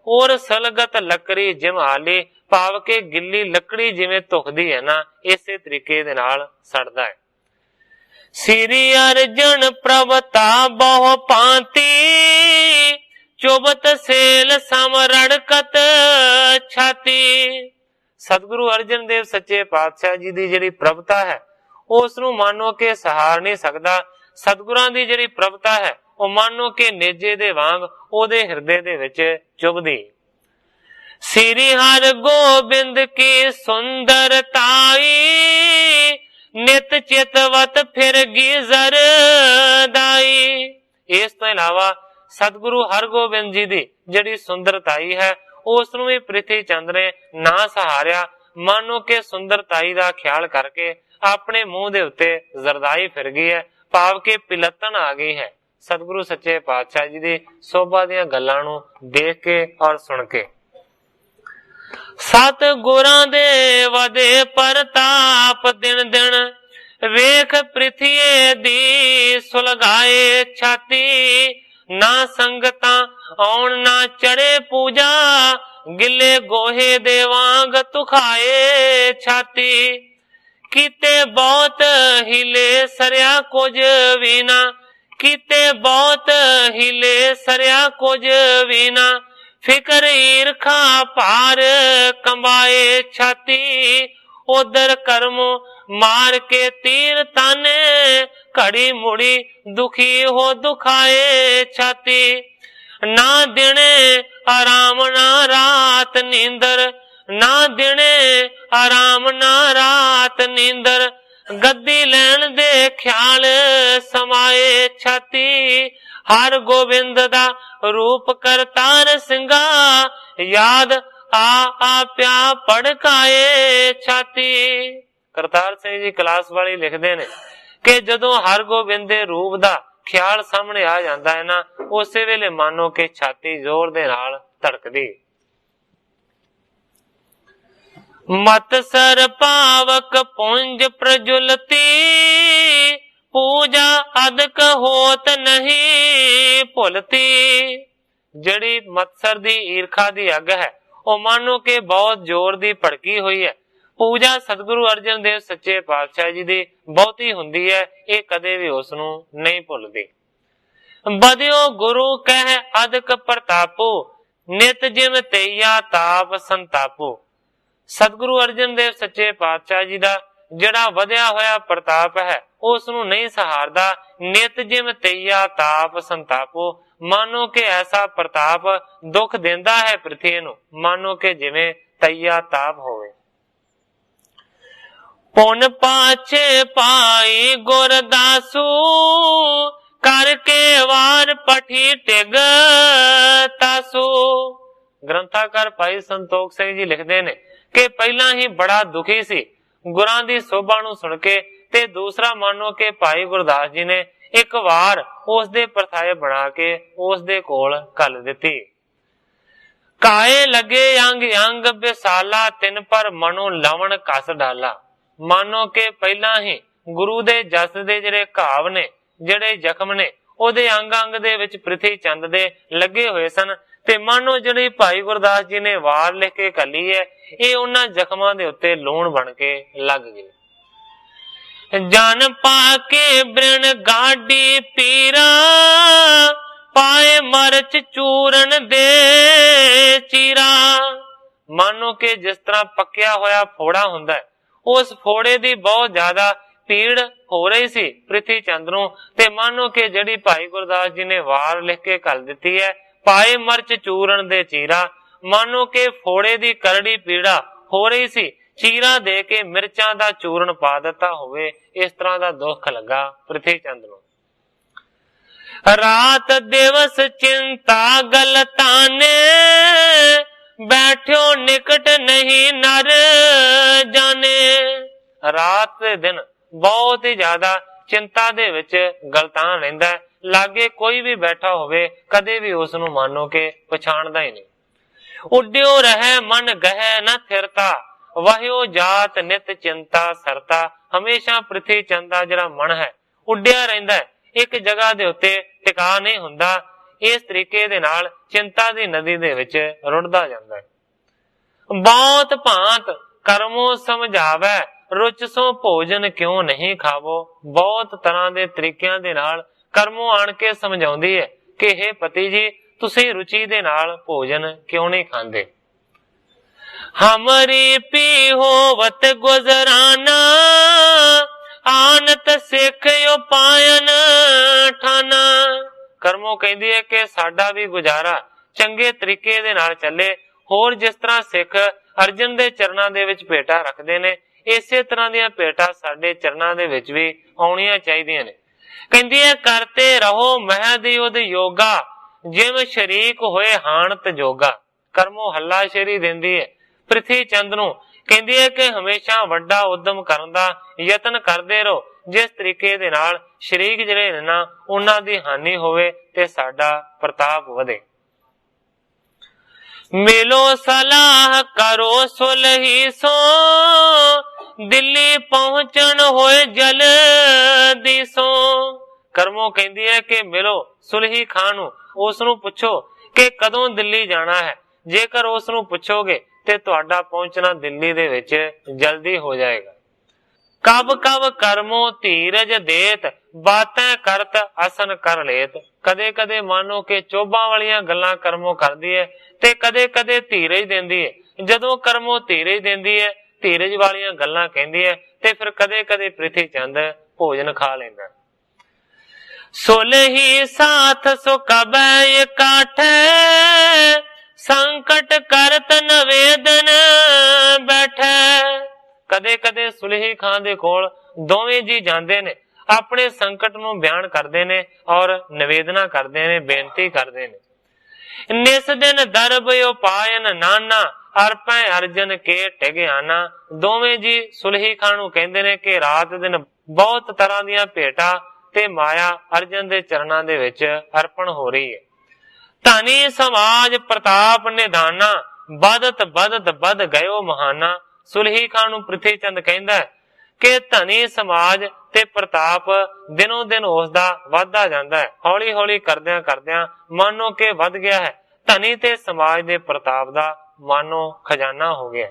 ਔਰ ਸੁਲਗਤ ਲੱਕਰੀ ਜਿਮ ਆਲੀ, ਭਾਵ ਕਿ ਗਿੱਲੀ ਲੱਕੜੀ ਜਿਵੇਂ ਧੁਖਦੀ ਹੈ ਨਾ, ਇਸੇ ਤਰੀਕੇ ਦੇ ਨਾਲ ਸੜਦਾ ਹੈ। ਸ੍ਰੀ ਅਰਜਨ ਪ੍ਰਭਤਾ ਬਹੁ ਭਾਂਤੀ। ਚੁਬਤ ਸੇਲ ਸਮ ਰੜਕਤ ਛਾਤੀ। ਸਤਿਗੁਰੂ ਅਰਜਨ ਦੇਵ ਸੱਚੇ ਪਾਤਸ਼ਾਹ ਜੀ ਦੀ ਜਿਹੜੀ ਪ੍ਰਭਤਾ ਹੈ ਉਸ ਨੂੰ ਮਾਨੋ ਕਿ ਸਹਾਰ ਨਹੀਂ ਸਕਦਾ। ਸਤਿਗੁਰਾਂ ਦੀ ਜਿਹੜੀ ਪ੍ਰਭਤਾ ਹੈ ਉਹ ਮਾਨੋ ਕਿ ਨੇਜੇ ਦੇ ਵਾਂਗ ਉਹਦੇ ਹਿਰਦੇ ਦੇ ਵਿੱਚ ਚੁਭਦੀ। ਸ੍ਰੀ ਹਰਿ ਗੋਬਿੰਦ ਕੀ ਸੁੰਦਰਤਾਈ ਨਿਤ ਚਿਤਵਤ ਫਿਰ ਗੀਜ਼ਰ ਦਾਈ। ਇਸ ਤੋਂ ਇਲਾਵਾ ਸਤਿਗੁਰੂ ਹਰਗੋਬਿੰਦ ਜੀ ਦੀ ਜਿਹੜੀ ਸੁੰਦਰਤਾਈ ਹੈ ਉਸ ਨੂੰ ਵੀ ਪ੍ਰਿਥੀ ਚੰਦ ਨੇ ਨਾ ਸਹਾਰਿਆ। ਮਾਨੋ ਕਿ ਸੁੰਦਰਤਾਈ ਦਾ ਖਿਆਲ ਕਰਕੇ ਆਪਣੇ ਮੂੰਹ ਦੇ ਉੱਤੇ ਜ਼ਰਦਾਈ ਫਿਰ ਗਈ ਹੈ, ਭਾਵ ਕਿ ਪਿਲਤਨ ਆ ਗਈ ਹੈ। ਸਤਿਗੁਰੂ ਸੱਚੇ ਪਾਤਸ਼ਾਹ ਜੀ ਦੀ ਸੋਭਾ ਦੀਆਂ ਗੱਲਾਂ ਨੂੰ ਦੇਖ ਕੇ ਔਰ ਸੁਣ ਕੇ। ਸਤ ਗੁਰਾਂ ਦੇ ਵਦੇ ਪ੍ਰਤਾਪ ਦਿਨ ਦਿਨ ਵੇਖ ਪ੍ਰਿਥੀਏ ਦੀ ਸੁਲਗਾਏ ਛਾਤੀ। ਨਾ ਸੰਗਤਾਂ ਆਉਣ ਨਾ ਚੜੇ ਪੂਜਾ ਗਿੱਲੇ ਗੋਹੇ ਦੇ ਵਾਂਗ ਤੁਖਾਏ ਛਾਤੀ। ਕੀਤੇ ਬਹੁਤ ਹਿਲੇ ਸਰਿਆ ਕੁਝ ਵੀ ਨਾ, ਕੀਤੇ ਬਹੁਤ ਹਿਲੇ ਸਰਿਆ ਕੁਝ ਵੀ ਨਾ। ਫਿਕਰ ਈਰਖਾ ਭਾਰ ਕੰਬਾਏ ਛਾਤੀ। ਉਧਰ ਕਰਮੋ ਮਾਰ ਕੇ ਤੀਰ ਤਾਨੇ ਘੜੀ ਮੁੜੀ ਦੁਖੀ ਹੋ ਦੁਖਾਏ ਛਾਤੀ। ਨਾ ਦਿਨੇ ਆਰਾਮ ਨਾ ਰਾਤ ਨੀਂਦਰ, ਨਾ ਦਿਨੇ ਆਰਾਮ ਨਾ ਰਾਤ ਨੀਂਦਰ। ਗੱਦੀ ਲੈਣ ਦੇ ਖਿਆਲ ਸਮਾਏ ਛਾਤੀ। ਹਰ ਗੋਬਿੰਦ ਦਾ ਰੂਪ ਕਰਤਾਰ ਸਿੰਘਾ ਯਾਦ ਆ ਪਿਆ ਭੜਕਾਏ ਛਾਤੀ। ਕਰਤਾਰ ਸਿੰਘ ਜੀ ਕਲਾਸ ਵਾਲੀ ਲਿਖਦੇ ਨੇ ਕਿ ਜਦੋਂ ਹਰਗੋਬਿੰਦ ਦੇ ਰੂਪ ਦਾ ਖਿਆਲ ਸਾਹਮਣੇ ਆ ਜਾਂਦਾ ਹੈ ਨਾ, ਉਸੇ ਵੇਲੇ ਮਾਨੋ ਕਿ ਛਾਤੀ ਜ਼ੋਰ ਦੇ ਨਾਲ ਧੜਕਦੀ। ਮਤ ਸਰ ਪਾਵਕ ਪੁੰਜ ਪ੍ਰਜੁਲਤੀ ਪੂਜਾ ਅਦਕ ਹੋਤ ਨਹੀਂ ਭੁਲਤੀ। ਜਿਹੜੀ ਮਤਸਰ ਦੀ ਈਰਖਾ ਦੀ ਅੱਗ ਹੈ ਉਹ ਮਾਨੋ ਕਿ ਬਹੁਤ ਜ਼ੋਰ ਦੀ ਭੜਕੀ ਹੋਈ ਹੈ। ਪੂਜਾ ਸਤਿਗੁਰੂ ਅਰਜਨ ਦੇਵ ਸੱਚੇ ਪਾਤਸ਼ਾਹ ਜੀ ਦੀ ਬਹੁਤੀ ਹੁੰਦੀ ਹੈ, ਇਹ ਕਦੇ ਵੀ ਉਸ ਨੂੰ ਨਹੀਂ ਭੁੱਲਦੀ। ਬਦਿਓ ਗੁਰੂ ਕਹਿ ਅਦਕ ਪ੍ਰਤਾਪੋ ਨਿਤ ਜਿਮ ਤੇਇਆ ਤਾਪ ਸੰਤਾਪੋ। ਸਤਿਗੁਰੂ ਅਰਜਨ ਦੇਵ ਸੱਚੇ ਪਾਤਸ਼ਾਹ ਜੀ ਦਾ ਜਿਹੜਾ ਵਧਿਆ ਹੋਇਆ ਪ੍ਰਤਾਪ ਹੈ ਉਸ ਨੂੰ ਨਹੀਂ ਸਹਾਰਦਾ। ਨਿਤ ਜਿਮ ਤੇਇਆ ਤਾਪ ਸੰਤਾਪੋ, ਮਾਨੋ ਕਿ ਐਸਾ ਪ੍ਰਤਾਪ ਦੁੱਖ ਦਿੰਦਾ ਹੈ ਪ੍ਰਿਥਵੀ ਨੂੰ, ਮਾਨੋ ਕਿ ਜਿਵੇਂ ਤਈਆ ਤਾਪ ਹੋਵੇ। ਪੁਨ ਪਾਛੇ ਪਾਈ ਗੁਰਦਾਸੂ ਕਰਕੇ ਵਾਰ ਪਠੀ ਟਿਗ ਤਾਸੂ। ਗ੍ਰੰਥਾਕਾਰ ਭਾਈ ਸੰਤੋਖ ਸਿੰਘ ਜੀ ਲਿਖਦੇ ਨੇ ਕਿ ਪਹਿਲਾਂ ਹੀ ਬੜਾ ਦੁਖੀ ਸੀ ਗੁਰਾਂ ਦੀ ਸੋਭਾ ਨੂੰ ਸੁਣ ਕੇ, ਤੇ ਦੂਸਰਾ ਮਾਨੋ ਕਿ ਭਾਈ ਗੁਰਦਾਸ ਜੀ ਨੇ ਇੱਕ ਵਾਰ ਉਸ ਦੇ ਪਰਥਾਏ ਬਣਾ ਕੇ ਉਸ ਦੇ ਕੋਲ ਘੱਲ ਦਿੱਤੀ। ਕਾਏ ਲਗੇ ਅੰਗ ਅੰਗ ਬਿਸਾਲਾ ਤਿਨ ਪਰ ਮਨੋ ਲਵਣ ਕਸ ਡਾਲਾ। ਮਾਨੋ ਕਿ ਪਹਿਲਾਂ ਹੀ ਗੁਰੂ ਦੇ ਜਸ ਦੇ ਜਿਹੜੇ ਘਾਵ ਨੇ, ਜਿਹੜੇ ਜ਼ਖਮ ਨੇ, ਉਹਦੇ ਅੰਗ ਅੰਗ ਦੇ ਵਿੱਚ ਪ੍ਰਿਥੀ ਚੰਦ ਦੇ ਲੱਗੇ ਹੋਏ ਸਨ, ਤੇ ਮਾਨੋ ਜਿਹੜੀ ਭਾਈ ਗੁਰਦਾਸ ਜੀ ਨੇ ਵਾਰ ਲਿਖ ਕੇ ਘੱਲੀ ਹੈ ਇਹ ਉਹਨਾਂ ਜ਼ਖਮਾਂ ਦੇ ਉੱਤੇ ਲੂਣ ਬਣ ਕੇ ਲੱਗ ਗਏ। ਜਨ ਪਾ ਕੇ ਬ੍ਰਿਣ ਗਾਡੀ ਪੀਰਾ ਪਾਏ ਮਰਚ ਚੂਰਨ ਦੇ ਚੀਰਾ। ਮਾਨੋ ਕਿ ਜਿਸ ਤਰ੍ਹਾਂ ਪੱਕਿਆ ਹੋਇਆ ਫੋੜਾ ਹੁੰਦਾ ਹੈ, ਉਸ ਫੋੜੇ ਦੀ ਬਹੁਤ ਜ਼ਿਆਦਾ ਪੀੜ ਹੋ ਰਹੀ ਸੀ ਪ੍ਰਿਥੀ ਚੰਦ ਨੂੰ, ਤੇ ਮਾਨੋ ਕਿ ਜਿਹੜੀ ਭਾਈ ਗੁਰਦਾਸ ਜੀ ਨੇ ਵਾਰ ਲਿਖ ਕੇ ਘੱਲ ਦਿੱਤੀ ਹੈ ਪਾਏ ਮਰਚ ਚੂਰਨ ਦੇ ਚੀਰਾ। ਮਾਨੋ ਕਿ ਫੋੜੇ ਦੀ ਕਰੜੀ ਪੀੜਾ ਹੋ ਰਹੀ ਸੀ, ਚੀਰਾ ਦੇ ਕੇ ਮਿਰਚਾਂ ਦਾ ਚੂਰਨ ਪਾ ਦਿੱਤਾ ਹੋਵੇ, ਇਸ ਤਰ੍ਹਾਂ ਦਾ ਦੁੱਖ ਲੱਗਾ ਪ੍ਰਿਥੀ ਚੰਦ ਨੂੰ। ਰਾਤ ਦਿਵਸ ਚਿੰਤਾ ਗਲਤਾਨੇ ਬੈਠਿਓ ਨਿਕਟ ਨਹੀਂ ਨਰ ਜਾਣੇ। ਰਾਤ ਦੇ ਦਿਨ ਬਹੁਤ ਹੀ ਜ਼ਿਆਦਾ ਚਿੰਤਾ ਦੇ ਵਿੱਚ ਗਲਤਾਨ ਰਹਿੰਦਾ ਹੈ, ਲਾਗੇ ਕੋਈ ਵੀ ਬੈਠਾ ਹੋਵੇ ਕਦੇ ਵੀ ਉਸ ਨੂੰ ਮਾਨੋ ਕਿ ਪਛਾਣਦਾ ਹੀ ਨਹੀਂ। ਉੱਡਿਓ ਰਹਿ ਮਨ ਗਹਿ ਨਾ ਥਿਰਤਾ ਵਾਹਿਓ ਜਾਤ ਨਿਤ ਚਿੰਤਾ ਸਰਤਾ। ਹਮੇਸ਼ਾ ਪ੍ਰਿਥੀ ਚੰਦ ਦਾ ਜਿਹੜਾ ਮਨ ਹੈ ਉੱਡਿਆ ਰਹਿੰਦਾ ਹੈ, ਇੱਕ ਜਗ੍ਹਾ ਦੇ ਉੱਤੇ ਟਿਕਾ ਨਹੀਂ ਹੁੰਦਾ। ਇਸ ਤਰੀਕੇ ਦੇ ਨਾਲ ਚਿੰਤਾ ਦੀ ਨਦੀ ਦੇ ਵਿੱਚ ਰੁੜਦਾ ਜਾਂਦਾ ਹੈ। ਬਹੁਤ ਭਾਂਤ ਕਰਮੋ ਸਮਝਾਵੇ ਰੁਚ ਸੋ ਭੋਜਨ ਕਿਉਂ ਨਹੀਂ ਖਾਵੋ। ਬਹੁਤ ਤਰ੍ਹਾਂ ਦੇ ਤਰੀਕਿਆਂ ਦੇ ਨਾਲ ਕਰਮੋਂ ਆਣ ਕੇ ਸਮਝਾਉਂਦੀ ਹੈ ਕਿ हे ਪਤੀ ਜੀ, ਤੁਸੀਂ ਰੁਚि ਦੇ ਨਾਲ ਭੋਜਨ ਕਿਉਂ ਨਹੀਂ ਖਾਂਦੇ। ਹਮਰੀ ਪੀ ਹੋਵਤ ਗੁਜ਼ਰਾਨਾ ਆਨਤ ਸਿੱਖ ਉਪਾਇਨ ਠਾਨਾ। ਕਰਮੋ ਕਹਿੰਦੀ ਹੈ ਕਿ ਸਾਡਾ ਵੀ ਗੁਜ਼ਾਰਾ ਚੰਗੇ ਤਰੀਕੇ ਦੇ ਨਾਲ ਚੱਲੇ। ਹੋਰ ਜਿਸ ਤਰ੍ਹਾਂ ਸਿੱਖ ਅਰਜਨ ਦੇ ਚਰਨਾਂ ਦੇ ਵਿੱਚ ਭੇਟਾ ਰੱਖਦੇ ਨੇ, ਇਸੇ ਤਰ੍ਹਾਂ ਦੀਆਂ ਭੇਟਾ ਸਾਡੇ ਚਰਨਾਂ ਦੇ ਵਿੱਚ ਵੀ ਆਉਣੀਆਂ ਚਾਹੀਦੀਆਂ ਨੇ। ਕਹਿੰਦੀ ਹੈ ਕਰਤੇ ਰਹੋ ਮਹਿਦ ਯੁਧ ਯੋਗਾ ਜਿਵੇਂ ਸ਼ਰੀਕ ਹੋਏ ਹਾਣਤ ਜੋਗਾ। ਕਰਮੋ ਹੱਲਾ ਸ਼ੇਰੀ ਦਿੰਦੀ ਹੈ ਪ੍ਰਿਥੀ ਚੰਦ ਨੂੰ, ਕਹਿੰਦੀ ਹੈ ਕਿ ਹਮੇਸ਼ਾ ਵੱਡਾ ਉਦਮ ਕਰਨ ਦਾ ਯਤਨ ਕਰਦੇ ਰਹੋ, ਜਿਸ ਤਰੀਕੇ ਦੇ ਨਾਲ ਸ਼ਰੀਕ ਜਿਹੜੇ ਨੇ ਨਾ ਉਹਨਾਂ ਦੀ ਹਾਨੀ ਹੋਵੇ ਤੇ ਸਾਡਾ ਪ੍ਰਤਾਪ ਵਧੇ। ਮਿਲੋ ਸਲਾਹ ਕਰੋ ਸੁਲਹੀ ਸੋ ਦਿੱਲੀ ਪਹੁੰਚਣ ਹੋਏ ਜਲਦੀ ਸੋ। ਕਰਮੋ ਕਹਿੰਦੀ ਹੈ ਕਿ ਮਿਲੋ ਸੁਲਹੀ ਖਾਨ ਨੂੰ, ਉਸ ਨੂੰ ਪੁੱਛੋ ਕਿ ਕਦੋਂ ਦਿੱਲੀ ਜਾਣਾ ਹੈ। ਜੇਕਰ ਉਸ ਨੂੰ ਪੁੱਛੋਗੇ ਤੇ ਤੁਹਾਡਾ ਪਹੁੰਚਣਾ ਦਿੱਲੀ ਦੇ ਵਿੱਚ ਜਲਦੀ ਹੋ ਜਾਏਗਾ। ਕਬ ਕਬ ਕਰਮੋ ਧੀਰਜ ਦੇਤ ਬਾਤਾਂ ਕਰਤ ਅਸਨ ਕਰ ਲੇਤ। ਕਦੇ ਕਦੇ ਮਾਨੋ ਕਿ ਚੋਭਾਂ ਵਾਲੀਆਂ ਗੱਲਾਂ ਕਰਮੋ ਕਰਦੀ ਹੈ ਤੇ ਕਦੇ ਕਦੇ ਧੀਰਜ ਦਿੰਦੀ ਹੈ। ਜਦੋਂ ਕਰਮੋ ਧੀਰਜ ਦਿੰਦੀ ਹੈ, ਧੀਰਜ ਵਾਲੀਆਂ ਗੱਲਾਂ ਕਹਿੰਦੀ ਹੈ, ਤੇ ਫਿਰ ਕਦੇ ਕਦੇ ਪ੍ਰਿਥੀ ਚੰਦ ਭੋਜਨ ਖਾ ਲੈਂਦਾ। ਸੁਲਹੀ ਸਾਥ ਸੋ ਕਬੈ ਇਕਾਠੈ ਸੰਕਟ ਕਰਤ ਨਵੇਦਨ ਬੈਠੈ। ਕਦੇ ਕਦੇ ਸੁਲਹੀ ਖਾਨ ਦੇ ਕੋਲ ਦੋਵੇਂ ਜੀ ਜਾਂਦੇ ਨੇ, ਆਪਣੇ ਸੰਕਟ ਨੂੰ ਬਿਆਨ ਕਰਦੇ ਨੇ ਔਰ ਨਿਵੇਦਨਾ ਕਰਦੇ ਨੇ, ਬੇਨਤੀ ਕਰਦੇ ਨੇ। ਨਿਸ ਦਿਨ ਦਰਬ ਉਪਾਇਨ ਨਾਨਾ ਅਰਪੈ ਅਰਜਨ ਕੇ ਟਿਗਿਆਨਾ। ਦੋਵੇਂ ਜੀ ਸੁਲਹੀ ਖਾਨ ਨੂੰ ਕਹਿੰਦੇ ਨੇ ਕਿ ਰਾਤ ਦਿਨ ਬਹੁਤ ਤਰ੍ਹਾਂ ਦੀਆਂ ਭੇਟਾਂ ਤੇ ਮਾਇਆ ਅਰਜਨ ਦੇ ਚਰਨਾਂ ਦੇ ਵਿੱਚ ਅਰਪਣ ਹੋ ਰਹੀ ਹੈ। ਧਨੀ ਸਮਾਜ ਪ੍ਰਤਾਪ ਨਿਧਾਨਾ ਬਦਤ ਬਦਤ ਬਦ ਗਇਓ ਮਹਾਨਾ। ਸੁਲਹੀ ਖਾਨ ਨੂੰ ਪ੍ਰਿਥੀ ਚੰਦ ਕਹਿੰਦਾ ਕਿ ਧਨੀ ਸਮਾਜ ਤੇ ਪ੍ਰਤਾਪ ਦਿਨੋਂ ਦਿਨ ਉਸ ਦਾ ਵੱਧਦਾ ਜਾਂਦਾ ਹੈ। ਹੌਲੀ ਹੌਲੀ ਕਰਦਿਆਂ ਕਰਦਿਆਂ ਮਾਨੋ ਕਿ ਵੱਧ ਗਿਆ ਹੈ। ਧਨੀ ਤੇ ਸਮਾਜ ਦੇ ਪ੍ਰਤਾਪ ਦਾ ਮਾਨੋ ਖਜ਼ਾਨਾ ਹੋ ਗਿਆ।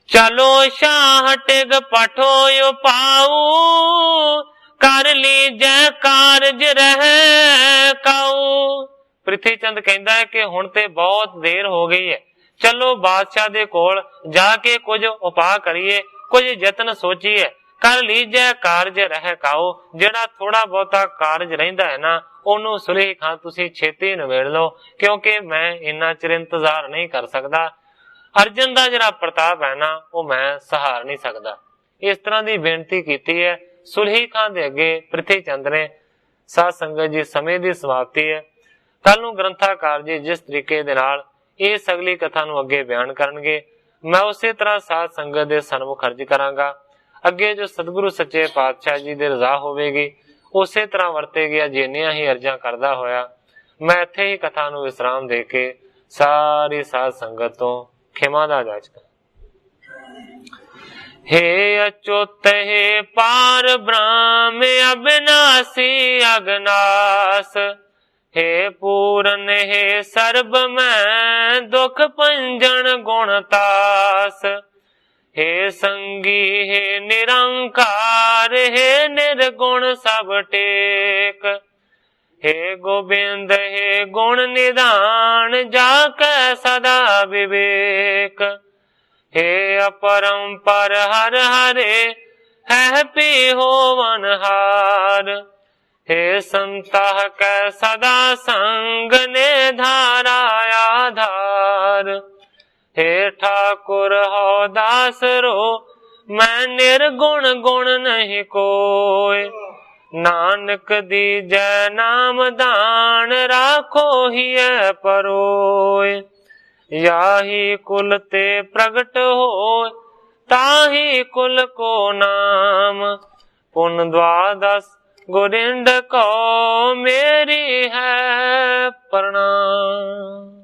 ਚਲੋ ਸ਼ਾਹ ਟਿਗ ਪਠੋ ਉਪਾਉ ਕਰ ਲੀਜੈ ਕਾਰਜ ਰਹਿ ਕਾਉ। ਪ੍ਰਿਥੀ ਚੰਦ ਕਹਿੰਦਾ ਹੈ ਕਿ ਹੁਣ ਤੇ ਬਹੁਤ ਦੇਰ ਹੋ ਗਈ ਹੈ, ਚਲੋ ਬਾਦਸ਼ਾਹ ਦੇ ਕੋਲ ਜਾ ਕੇ ਕੁਝ ਉਪਾਅ ਕਰੀਏ, ਕੁਝ ਯਤਨ ਸੋਚੀਏ। ਕਰ ਲੀਜੈ ਕਾਰਜ ਰਹਿ ਕਾਉ। ਜਿਹੜਾ ਥੋੜਾ ਬਹੁਤਾ ਕਾਰਜ ਰਹਿੰਦਾ ਹੈ ਨਾ, ਉਹਨੂੰ ਸੁਲਹੀ ਖਾਨ ਤੁਸੀਂ ਛੇਤੀ ਨਿਬੇੜ ਲਓ, ਕਿਉਂਕਿ ਮੈਂ ਇੰਨਾ ਚਿਰ ਇੰਤਜ਼ਾਰ ਨਹੀਂ ਕਰ ਸਕਦਾ। ਅਰਜਨ ਦਾ ਜਿਹੜਾ ਪ੍ਰਤਾਪ ਹੈ ਨਾ, ਉਹ ਮੈਂ ਸਹਾਰ ਨਹੀਂ ਸਕਦਾ। ਇਸ ਤਰ੍ਹਾਂ ਦੀ ਬੇਨਤੀ ਕੀਤੀ ਹੈ ਸੁਲਹੀ ਖਾਨ ਦੇ ਅੱਗੇ ਪ੍ਰਿਥੀ ਚੰਦ ਨੇ। ਸਾਧ ਸੰਗਤ ਜੀ, ਸਮੇਂ ਦੀ ਸਮਾਪਤੀ ਹੈ। ਕੱਲ ਨੂੰ ਗ੍ਰੰਥਾਕਾਰ ਜੀ ਜਿਸ ਤਰੀਕੇ ਦੇ ਨਾਲ ਇਸ ਅਗਲੀ ਕਥਾ ਨੂੰ ਅੱਗੇ ਬਿਆਨ ਕਰਨਗੇ, ਮੈਂ ਉਸੇ ਤਰ੍ਹਾਂ ਸਾਧ ਸੰਗਤ ਦੇ ਸਨਮੁਖ ਅਰਜ ਕਰਾਂਗਾ। ਅੱਗੇ ਜੋ ਸਤਿਗੁਰੂ ਸੱਚੇ ਪਾਤਸ਼ਾਹ ਜੀ ਦੀ ਰਜ਼ਾ ਹੋਵੇਗੀ, ਉਸੇ ਤਰ੍ਹਾਂ ਵਰਤੇਗੀ। ਜਿੰਨੀਆਂ ਹੀ ਅਰਜ਼ਾਂ ਕਰਦਾ ਹੋਇਆ ਮੈਂ ਇੱਥੇ ਹੀ ਕਥਾ ਨੂੰ ਵਿਸਰਾਮ ਦੇ ਕੇ ਸਾਰੀ ਸਾਧ ਸੰਗਤ ਤੋਂ ਖਿਮਾ ਦਾ ਜਾਚਕ। हे अच्युत हे पार ब्रह्म अविनाशी अगनास। हे पूरन हे सर्ब मैं दुख पंजन गुणतास। हे संगी हे निरंकार हे निर्गुण सब टेक। हे गोबिंद हे गुण निधान जाकै सदा विवेक। हे अपरंपर हर हरे है पी होवन हार। हे संतः कै सदा संग ने धारा आधार। हे ठाकुर हो दास रो मैं निर्गुण गुण नहीं कोय। नानक दीजै नाम दान राखो हिय परोय। याही कुल ते प्रगट हो ताही कुल को नाम। पुन द्वादश गोरिंद को मेरी है प्रणाम।